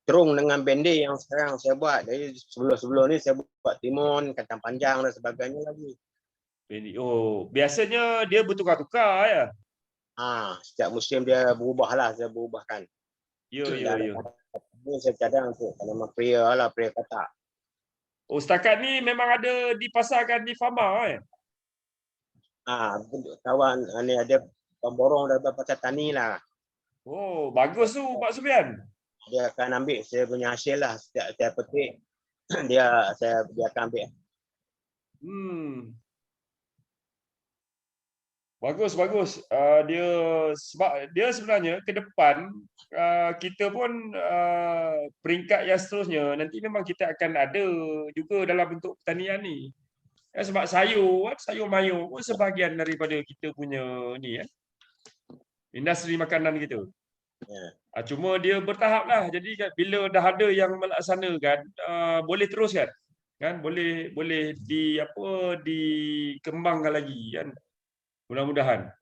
terung dengan pendek yang sekarang saya buat. Jadi sebelum ni saya buat timun, kacang panjang dan sebagainya lagi. Oh, biasanya dia bertukar-tukar ya. Setiap musim dia berubah lah, saya berubahkan. Ya. Ini saya cadang untuk tanaman pria lah, pria katak. Oh, setakat ni memang ada dipasarkan di Fama ya. Kawan ni ada pemborong daripada pasar tani lah. Oh, bagus tu Pak Sufian. Dia akan ambil saya punya hasil lah. Setiap petik dia akan ambil. Bagus. Sebab dia sebenarnya ke depan kita pun peringkat yang seterusnya nanti memang kita akan ada juga dalam bentuk pertanian ni. Sebab sayur mayur pun sebahagian daripada kita punya ni industri makanan kita. Cuma dia bertahap lah. Jadi bila dah ada yang melaksanakan boleh teruskan. Kan boleh dikembangkan lagi kan. Mudah-mudahan.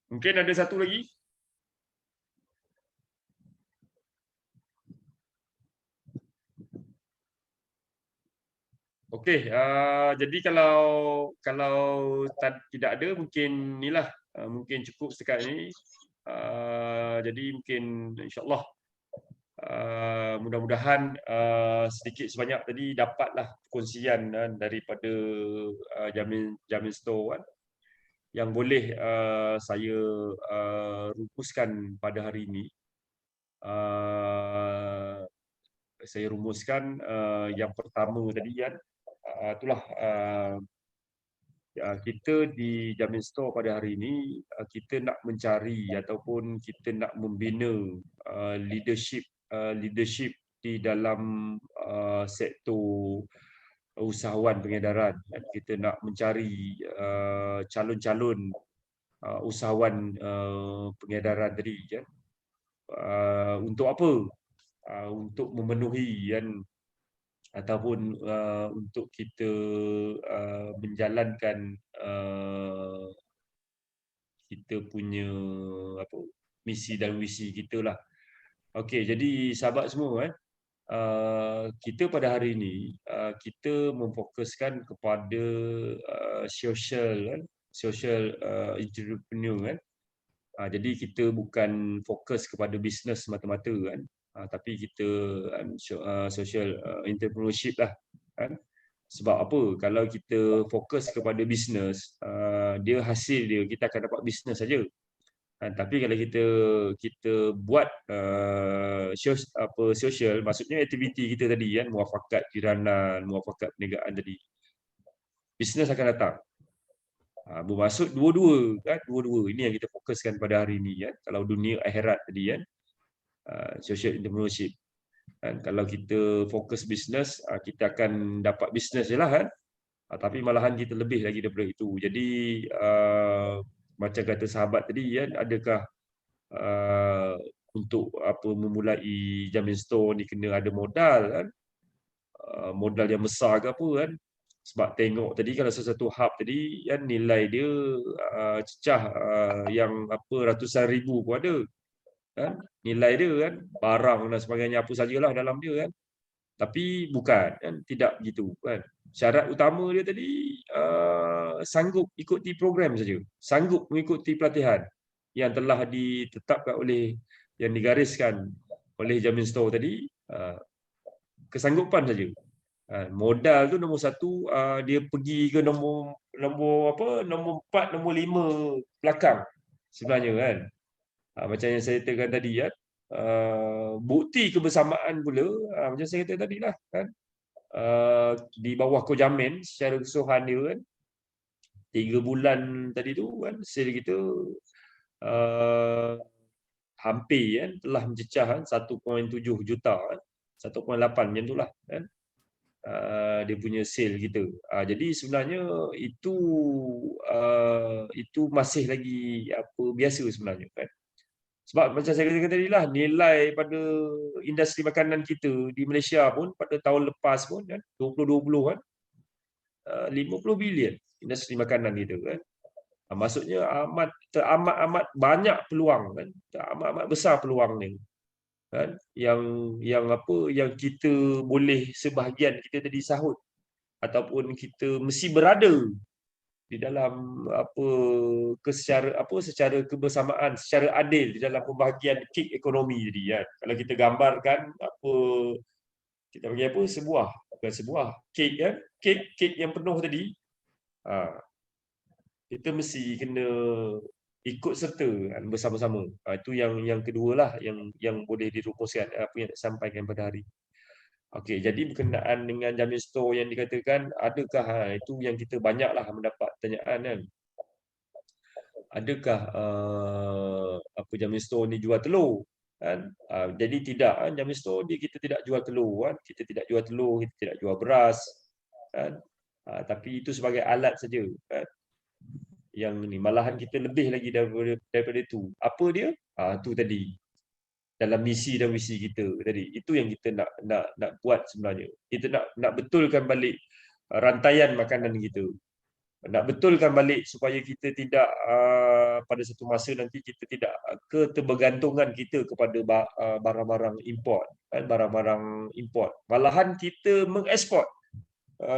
Mungkin ada satu lagi. Okey, jadi kalau tidak ada mungkin inilah mungkin cukup setakat ini. Jadi mungkin insya-Allah mudah-mudahan sedikit sebanyak tadi dapatlah perkongsian daripada Jamin Store kan, yang boleh saya rumuskan pada hari ini. Saya rumuskan yang pertama tadi kan, itulah kita di Jamin Store pada hari ini kita nak mencari ataupun kita nak membina leadership di dalam sektor usahawan pengedaran. Kita nak mencari calon-calon usahawan pengedaran tadi kan. Untuk apa? Untuk memenuhi kan, ataupun untuk kita menjalankan kita punya misi dan visi kita lah. Okey, jadi sahabat semua kita pada hari ini kita memfokuskan kepada social entrepreneur kan. Jadi kita bukan fokus kepada bisnes semata-mata kan. Tapi kita social entrepreneurship lah kan. Sebab apa? Kalau kita fokus kepada bisnes, dia hasil dia kita akan dapat bisnes saja. Tapi kalau kita buat social, maksudnya aktiviti kita tadi kan, muafakat kiranan, muafakat perniagaan tadi, bisnes akan datang. Bermaksud dua-dua kan, dua-dua ini yang kita fokuskan pada hari ini kan. Kalau dunia akhirat tadi kan, social entrepreneurship kan. Kalau kita fokus bisnes, kita akan dapat bisnes je lah kan. Tapi malahan kita lebih lagi daripada itu. Jadi macam kata sahabat tadi kan, adakah untuk memulai Jamin Store ni kena ada modal kan, modal yang besar ke apa kan. Sebab tengok tadi kalau sesuatu hub tadi kan, nilai dia cecah yang ratusan ribu pun ada kan, nilai dia kan, barang dan sebagainya apa sajalah dalam dia kan. Tapi bukan kan, tidak begitu kan. Syarat utama dia tadi sanggup ikuti program saja, sanggup mengikuti pelatihan yang telah ditetapkan oleh, yang digariskan oleh Jamin Store tadi. Kesanggupan saja. Modal tu nombor satu, dia pergi ke nombor 4, nombor 5 belakang sebenarnya kan. Macam yang saya katakan tadi kan, bukti kebersamaan pula, macam saya kata tadi lah kan, di bawah Kojamin secara keseluruhan dia kan, 3 bulan tadi tu kan sale kita hampir kan telah mencecah kan 1.7 juta kan, 1.8 macam itulah kan. Dia punya sale kita. Jadi sebenarnya itu masih lagi apa biasa sebenarnya kan. Sebab macam saya katakan tadi lah, nilai pada industri makanan kita di Malaysia pun pada tahun lepas pun kan 2020 kan 50 bilion industri makanan kita kan. Maksudnya amat banyak peluang kan, amat besar peluang ni kan, yang apa yang kita boleh sebahagian kita tadi sahut ataupun kita mesti berada di dalam secara kebersamaan, secara adil di dalam pembahagian kek ekonomi tadi kan. Kalau kita gambarkan kita bagi bukan sebuah kek kan, kek yang penuh tadi, kita mesti kena ikut serta kan, bersama-sama. Itu yang kedua lah yang boleh dirumuskan apa yang nak sampaikan pada hari. Okey, jadi berkenaan dengan jamin store yang dikatakan, adakah itu yang kita banyaklah mendapat pertanyaan kan. Adakah jamin store ni jual telur kan? Jadi tidak kan, jamin store ni kita tidak jual telur kan, kita tidak jual telur, kita tidak jual beras kan. Tapi itu sebagai alat saja kan. Yang ni malahan kita lebih lagi daripada itu. Apa dia? Tu tadi. Dalam misi dan visi kita tadi. Itu yang kita nak buat sebenarnya. Kita nak betulkan balik rantaian makanan kita. Nak betulkan balik supaya kita tidak pada satu masa nanti kita tidak keterbergantungan kita kepada barang-barang import kan, barang-barang import. Malahan kita mengeksport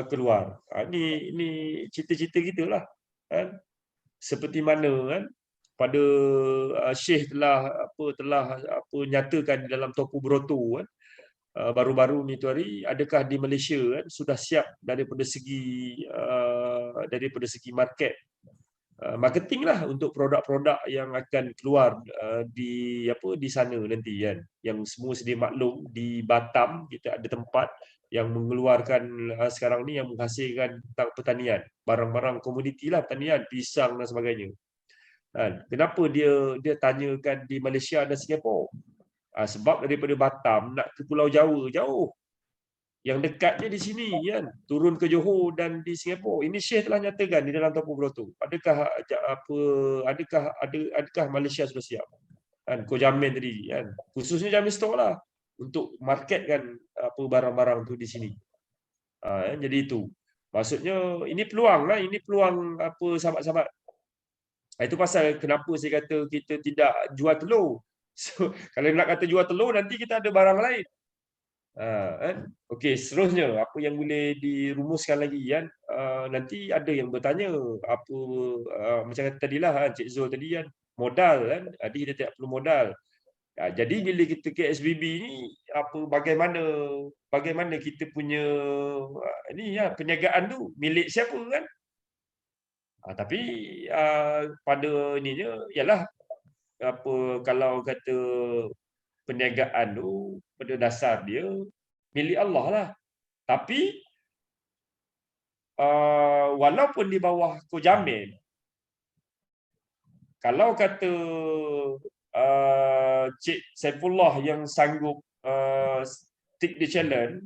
keluar. Ini cita-cita kita lah kan. Seperti mana kan pada Syekh telah nyatakan di dalam Toko Broto kan, baru-baru ni tu hari, adakah di Malaysia kan sudah siap daripada segi market marketing lah untuk produk-produk yang akan keluar di sana nanti kan. Yang semua sedia maklum di Batam kita ada tempat yang mengeluarkan sekarang ni yang menghasilkan tentang pertanian, barang-barang komoditi lah pertanian, pisang dan sebagainya. Kenapa dia tanyakan di Malaysia dan Singapura? Sebab daripada Batam nak ke Pulau Jawa jauh. Yang dekatnya di sini kan, turun ke Johor dan di Singapura. Ini Syekh telah nyatakan di dalam Toko Broto. Adakah Malaysia sudah siap? Kan kau jamin tadi kan. Khususnya jamin stok lah untuk marketkan barang-barang tu di sini. Jadi itu. Maksudnya ini peluang lah, ini peluang sahabat-sahabat. Itu pasal kenapa saya kata kita tidak jual telur. So, kalau nak kata jual telur, nanti kita ada barang lain. Okey, seterusnya apa yang boleh dirumuskan lagi kan? Nanti ada yang bertanya macam kata tadilah Cik Zul tadi kan, modal kan, jadi kita tidak perlu modal. Jadi bila kita ke SBB ni bagaimana kita punya perniagaan tu milik siapa kan? Tapi pada ininya ialah kalau kata perniagaan tu pada dasar dia milik Allah lah. Tapi walaupun di bawah kojamin, kalau kata Cik Saifullah yang sanggup take the challenge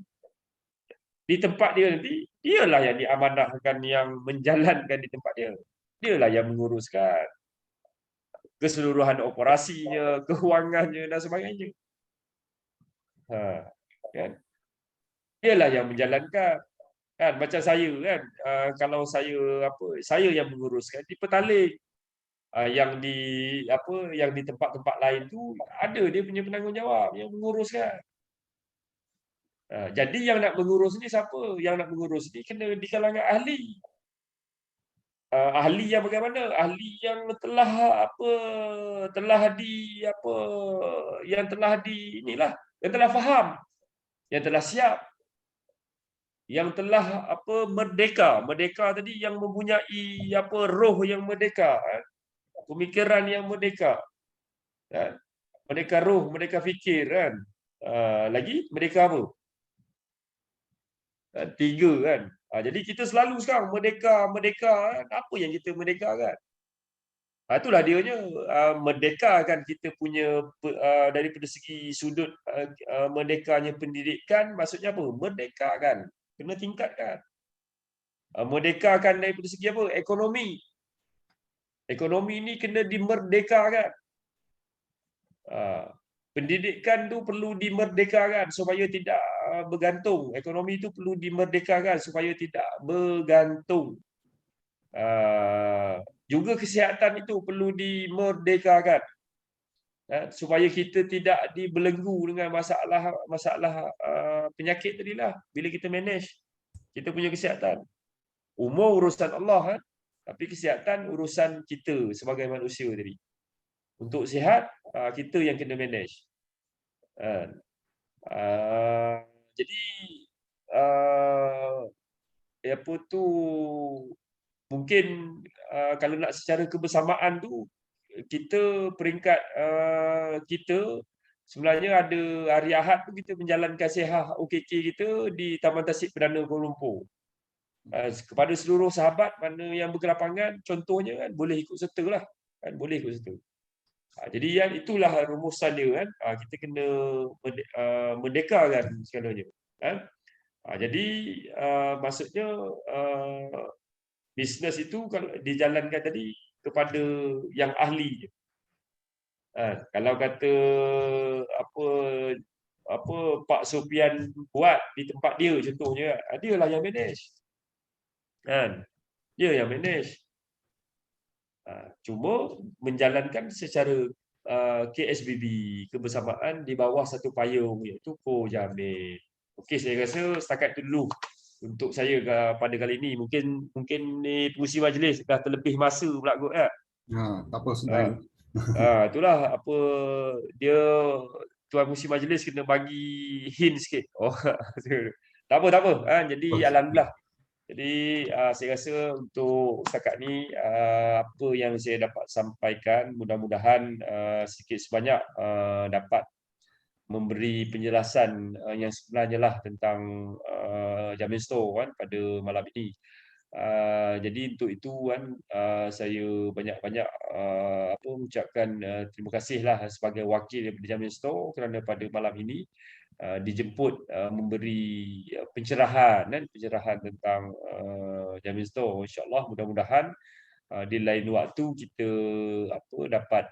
di tempat dia nanti, dialah yang diamanahkan, yang menjalankan di tempat dia. Dialah yang menguruskan keseluruhan operasinya, kewangannya dan sebagainya. Kan? Dialah yang menjalankan. Kan macam saya kan, kalau saya yang menguruskan di Petaling. Yang di tempat-tempat lain tu ada dia punya penanggungjawab yang menguruskan. Jadi yang nak mengurus ni siapa? Yang nak mengurus ni kena di kalangan ahli. Ahli yang bagaimana? Ahli yang yang telah faham, yang telah siap, yang telah merdeka. Merdeka tadi yang mempunyai roh yang merdeka, pemikiran yang merdeka. Kan? Merdeka roh, merdeka fikir kan. Lagi merdeka apa? Tiga kan. Jadi kita selalu sekarang merdeka kan. Apa yang kita merdekakan? Itulah dianya, merdekakan kita punya daripada segi sudut merdekanya pendidikan, maksudnya apa? Merdekakan, kena tingkatkan. Merdekakan daripada segi apa? Ekonomi. Ekonomi ni kena dimerdekakan. Pendidikan tu perlu dimerdekakan supaya tidak bergantung. Ekonomi tu perlu dimerdekakan supaya tidak bergantung. Juga kesihatan itu perlu dimerdekakan, supaya kita tidak dibelenggu dengan masalah penyakit tadilah. Bila kita manage kita punya kesihatan, umur urusan Allah, tapi kesihatan urusan kita sebagai manusia tadi. Untuk sihat, kita yang kena manage. Jadi apa tu, mungkin kalau nak secara kebersamaan tu, kita peringkat kita sebenarnya ada hari Ahad tu kita menjalankan sihah OKK kita di Taman Tasik Perdana Kuala Lumpur. Kepada seluruh sahabat mana yang berkelapangan, contohnya kan boleh ikut serta lah, kan boleh ikut serta. Jadi yang itulah rumusan dia kan, kita kena merdekakan segalanya kan. Jadi maksudnya bisnes itu kalau dijalankan tadi kepada yang ahli. Kalau kata apa Pak Sofian buat di tempat dia contohnya, dia lah yang manage. Dia yang manage. Cuma menjalankan secara KSBB, kebersamaan di bawah satu payung, iaitu Ko-Jamil. Okey, saya rasa setakat itu dulu untuk saya pada kali ini. Mungkin ni pengurusi majlis dah terlebih masa pula kot ya. Tak apa, santai. Itulah apa dia, tuan pengurusi majlis kena bagi hint sikit. Tak apa. Jadi alhamdulillah. Jadi saya rasa untuk setakat ni apa yang saya dapat sampaikan, mudah-mudahan sikit sebanyak dapat memberi penjelasan yang sebenarnya lah tentang Jamil Store kan pada malam ini. Jadi untuk itu kan saya banyak-banyak mengucapkan terima kasih lah sebagai wakil daripada Jamil Store kerana pada malam ini dijemput memberi pencerahan tentang Jamil Store. InsyaAllah mudah-mudahan di lain waktu kita dapat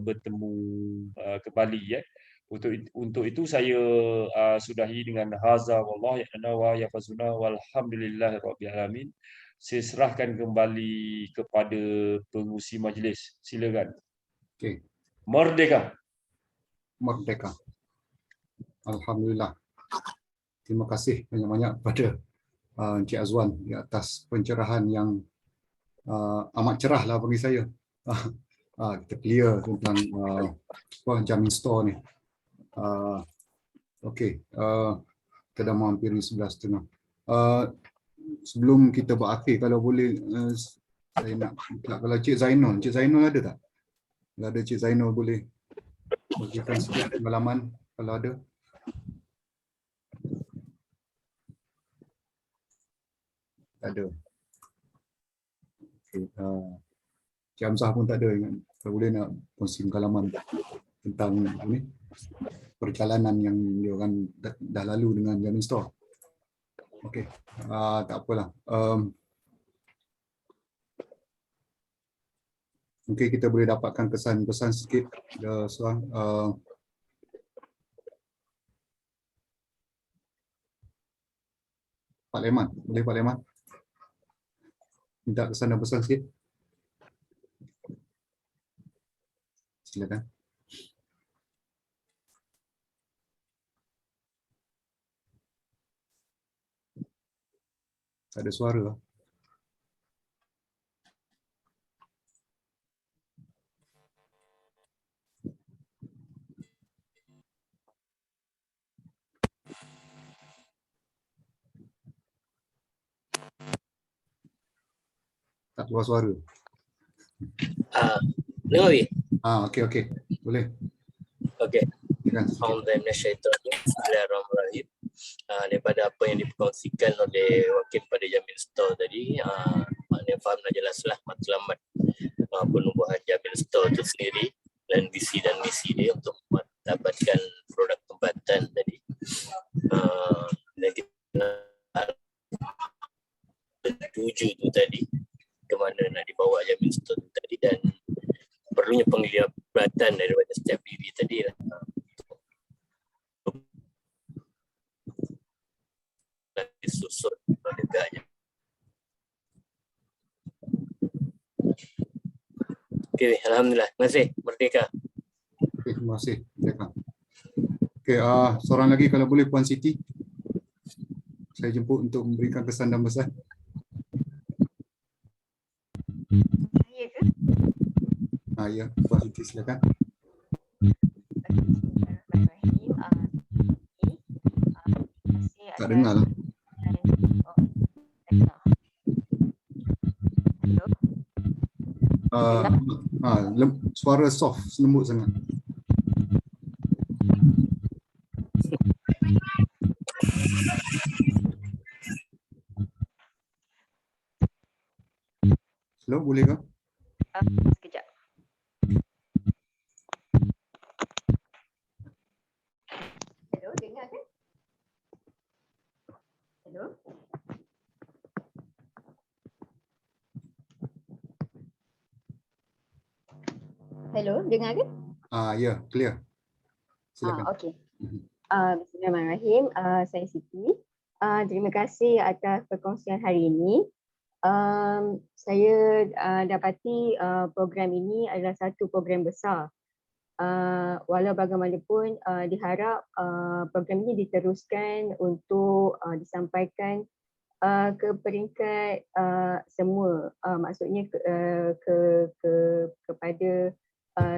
bertemu kembali ya. Untuk itu saya sudahi dengan haza wallahu ya'na wa yafazuna walhamdulillahirabbil alamin. Saya serahkan kembali kepada pengurusi majlis. Silakan. Okey. Merdeka. Alhamdulillah. Terima kasih banyak-banyak kepada Encik Azwan di atas pencerahan yang amat cerah lah bagi saya. Kita clear tentang Jamil Store ni. Okey, kita dah menghampiri 11:30. Sebelum kita berakhir, kalau boleh saya nak kalau Cik Zainul ada tak? Kalau ada Cik Zainul boleh bagikan sikit pengalaman kalau ada. Tak ada. Okay. Cik Hamzah pun tak ada. Kalau boleh nak kongsi pengalaman tentang ni perjalanan yang dia orang dah lalu dengan Jamil Store. Okey. Tak apalah. Mungkin kita boleh dapatkan kesan-kesan sikit seorang. Pak Leman, boleh Pak Leman? Minta kesan dan pesan sikit. Silakan. Tak ada suara. Tak keluar suara. Dengar ni? Okey. Boleh. Okey. Silakan. Bismillahirrahmanirrahim. daripada apa yang diperkongsikan oleh wakil pada Jamil Store tadi, maknanya faham dah jelaslah matlamat penubuhan Jamil Store itu sendiri dan visi dan misi dia untuk mendapatkan produk tempatan tadi. Dan kita tuju tu tadi ke mana nak dibawa Jamil Store tu tadi, dan perlunya penglibatan daripada setiap diri tadi lah. Susun negara. Okey, alhamdulillah. Terima kasih. Merdeka. Okay, terima kasih. Okey, seorang lagi kalau boleh Puan Siti. Saya jemput untuk memberikan kesan dan pesan. Saya ke? Ya, Puan Siti silakan. Tak dengar lah. Suara soft, lembut sangat. Hello, boleh ke? Sekejap. Hello, dengar ke? Hello? Hello, dengar ke? Ya, clear. Silakan. Okey. Bismillahirrahmanirrahim. Saya Siti. Terima kasih atas perkongsian hari ini. Saya dapati program ini adalah satu program besar. Walau bagaimanapun diharap program ini diteruskan untuk disampaikan ke peringkat semua, maksudnya kepada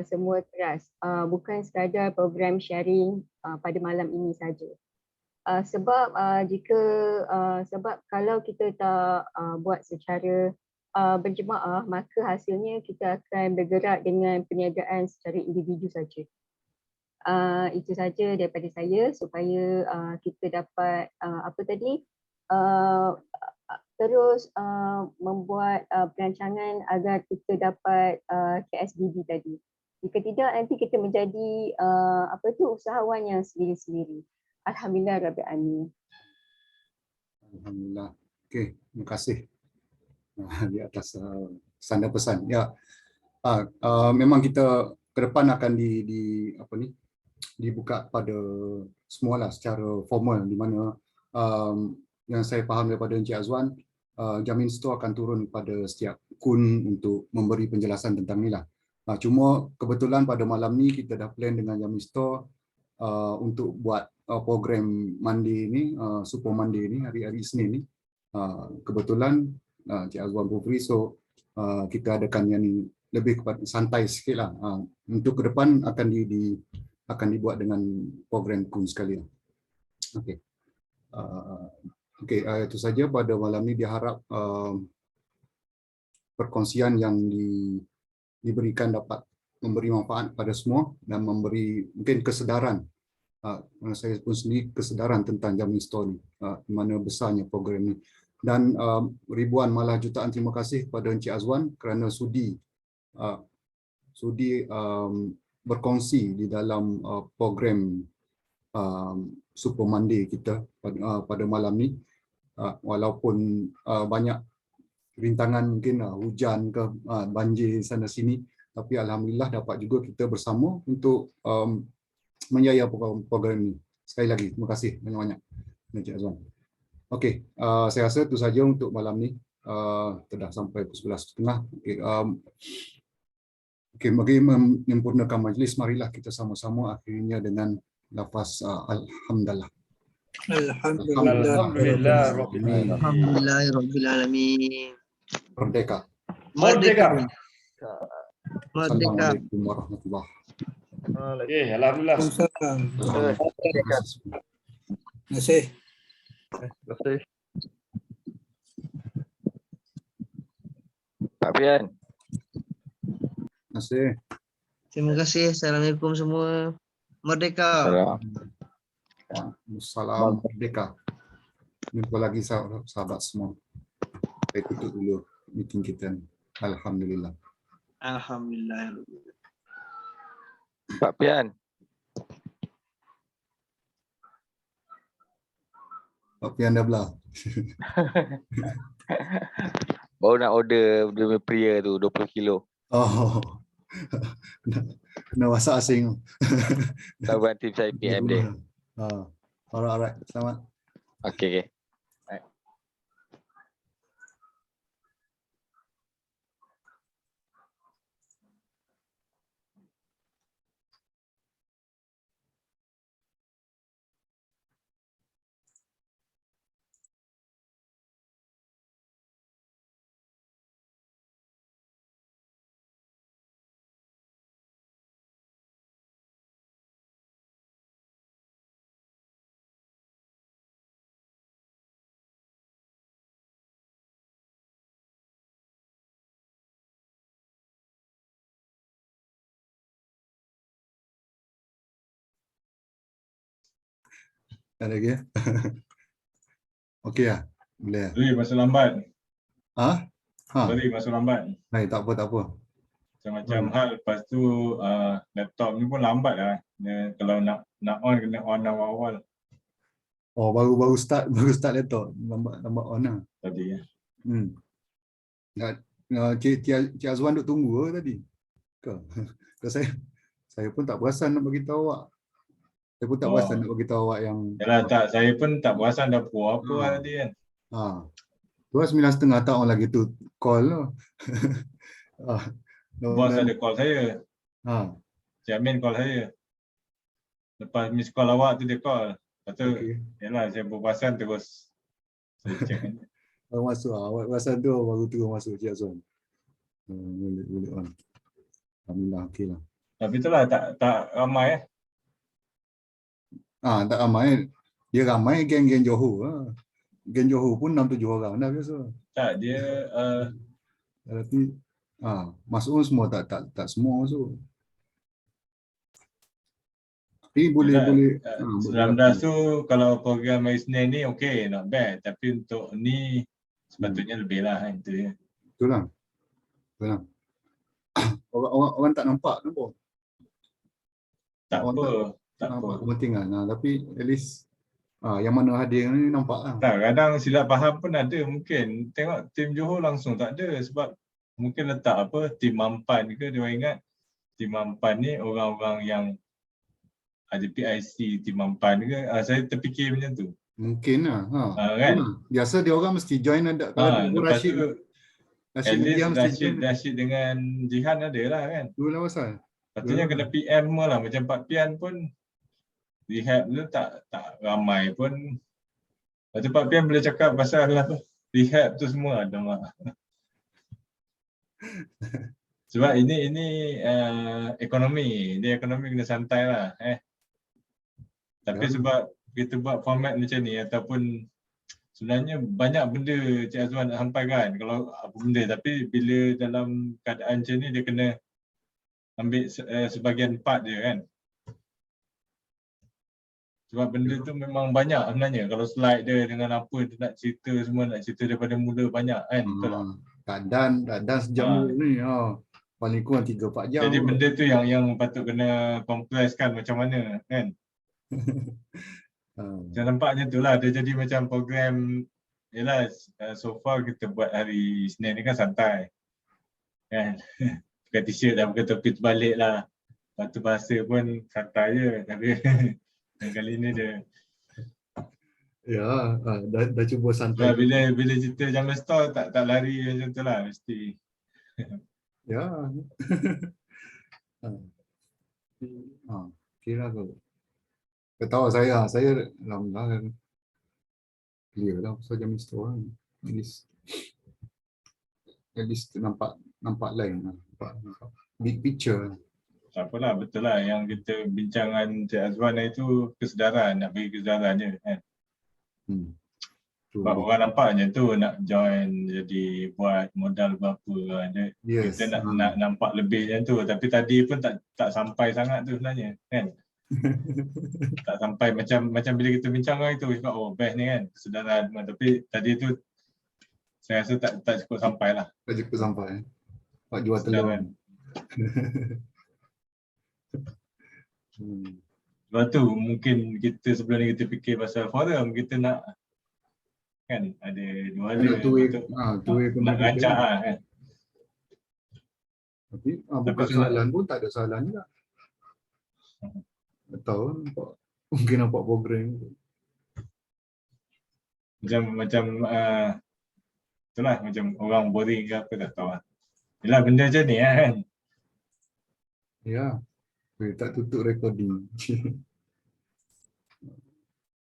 semua kelas, bukan sekadar program sharing pada malam ini saja. Sebab sebab kalau kita tak buat secara berjemaah, maka hasilnya kita akan bergerak dengan perniagaan secara individu saja. Itu saja daripada saya supaya kita dapat terus membuat perancangan agar kita dapat KSBB tadi. Jika tidak, nanti kita menjadi usahawan yang sendiri-sendiri. Alhamdulillah Rabbil Alamin. Alhamdulillah. Okey, terima kasih di atas pesan dan pesan. Ya, memang kita ke depan akan dibuka pada semualah secara formal, di mana yang saya faham daripada Encik Azwan, Jamil Store akan turun pada setiap kun untuk memberi penjelasan tentang ni lah. Cuma kebetulan pada malam ni kita dah plan dengan Jamil Store untuk buat program Monday ni, Super Monday ni, hari-hari Isnin ni. Kebetulan Encik Azwan Pufri, so kita adakan yang ni lebih kepada santai sikit lah. Untuk ke depan akan dibuat dengan program kun sekali lah. Okey. Okey, itu saja pada malam ni. Diharap perkongsian yang diberikan dapat memberi manfaat pada semua dan memberi mungkin kesedaran, saya pun sendiri kesedaran tentang Jamil Store ni, di mana besarnya program ni. Dan ribuan malah jutaan terima kasih kepada Encik Azwan kerana sudi berkongsi di dalam program Super Monday kita pada malam ni. Walaupun banyak rintangan, mungkin hujan ke banjir sana sini, tapi alhamdulillah dapat juga kita bersama untuk menjaya program ini. Sekali lagi terima kasih banyak-banyak Encik Azwan. Okey, saya rasa itu saja untuk malam ni. Dah sampai pukul 11.30. Okey, bagi menyempurnakan majlis, marilah kita sama-sama akhirnya dengan lafaz alhamdulillah. Alhamdulillahirabbil alamin. Merdeka. Merdeka. Assalamualaikum warahmatullahi wabarakatuh. Alhamdulillah. Terima kasih. Pak Fian. Terima kasih. Terima kasih. Assalamualaikum semua. Merdeka. Salam. Salam merdeka. Jumpa lagi sahabat semua. Saya tutup dulu meeting kita. Alhamdulillah. Alhamdulillah. Pak Pian. Pak Pian dah belah. Baru nak order demi pria tu 20 kilo. Oh. Kena masak asing. Sahabat tim saya PM dia. Alright. Selamat. Okay. Ada lagi? Okey lah. Boleh. Sorry, masuk lambat. Ha? Sorry, masuk lambat. Baik, tak apa. Macam-macam hal. Lepas tu laptop ni pun lambat lah. Kalau nak on, kena on awal-awal Oh, baru start laptop. Lambat on lah. tadi. Cik Azwan duk tunggu tadi. Ke? Saya pun tak perasan nak bagi tahu awak. Saya pun tak perasan nak bagi tahu awak yang Yalah, saya pun tak perasan dah apa lah tadi kan. Tu 9.30 tak on lagi tu call lah. Bos ada call saya. Cik Amin call saya. Lepas miss call awak tu dia call. Lepas tu, yalah, saya berperasan terus saya check. Baru masuk awak perasan tu baru terus masuk Cik Azwan. Boleh on. Alhamdulillah, okey lah. Tapi itulah tak ramai Tak ramai. Dia ramai geng-geng Johor lah. Geng Johor pun 6-7 orang dah biasa. Tak, dia Tapi masuk semua tak semua masuk. Tapi boleh 19 tu kalau program hari Senin ni okey, not bad. Tapi untuk ni sepatutnya lebih lah kan tu je. Betul lah. Orang tak nampak nampak. Tak apa. Kepentingan. Tapi at least yang mana hadir ni nampak lah. Tak, kadang silap faham pun ada mungkin. Tengok tim Johor langsung tak ada sebab mungkin letak apa tim Mampan ke, dia ingat tim Mampan ni orang-orang yang ada PIC tim Mampan ke. Saya terfikir macam tu. Mungkin lah. Kan? Biasa dia orang mesti join ada. Lepas tu Rashid dengan Jihan ada lah kan. Dua lah pasal. Patutnya kena PM semua lah. Macam Pak Pian pun rehab tu tak ramai pun. Lepas tu Pak Pian boleh cakap pasal apa, rehab tu semua ada mak. Sebab ini ekonomi. Dia ekonomi kena santai lah. Tapi sebab kita buat format macam ni ataupun sebenarnya banyak benda Cik Azwan nak sampaikan kalau apa benda, tapi bila dalam keadaan macam ni dia kena ambil sebahagian part dia kan. Sebab benda tu memang banyak sebenarnya. Kalau slide dia dengan apa dia nak cerita semua, nak cerita daripada mula banyak kan. Betul tak? Dan sejam ni paling kurang 3-4 jam. Jadi benda tu yang patut kena kompreskan macam mana kan. Macam nampaknya tu lah, dia jadi macam program. Yelah, so far kita buat hari Senin ni kan santai kan. Pakai t-shirt dah, pakai topi terbalik lah. Lepas tu bahasa pun santai je. Tapi kali ni dia dah cuba santai. Bila cerita jam store tak lari macam tu lah mesti. Kira tu. Ketawa saya alhamdulillah clear dah pasal jam store kan. At least nampak lain lah. Nampak big picture. Tak apalah, betul lah yang kita bincangan Cik Azwan itu kesedaran, nak bagi kesedaran je kan. Sebab orang nampak macam tu nak join jadi buat modal berapa kan. Kita nak nampak lebih macam tu, tapi tadi pun tak sampai sangat tu sebenarnya kan. Tak sampai macam bila kita bincang kan itu cakap oh best ni kan kesedaran, tapi tadi tu saya rasa tak cukup sampai lah. Tak cukup sampai. Pak jual telur. Kesedaran. Sebab tu mungkin kita sebelum ni kita fikir pasal forum, kita nak kan ada dua hal Nak two-way, betul. two-way Nak rancang kan. Tapi Tapi buka sebenarnya- soalan pun tak ada soalan juga. Tak tahu nampak, mungkin nampak program. Macam itulah macam orang boring ke apa tak tahu lah. Yelah benda macam ni kan. Ya. Tak tutup recording.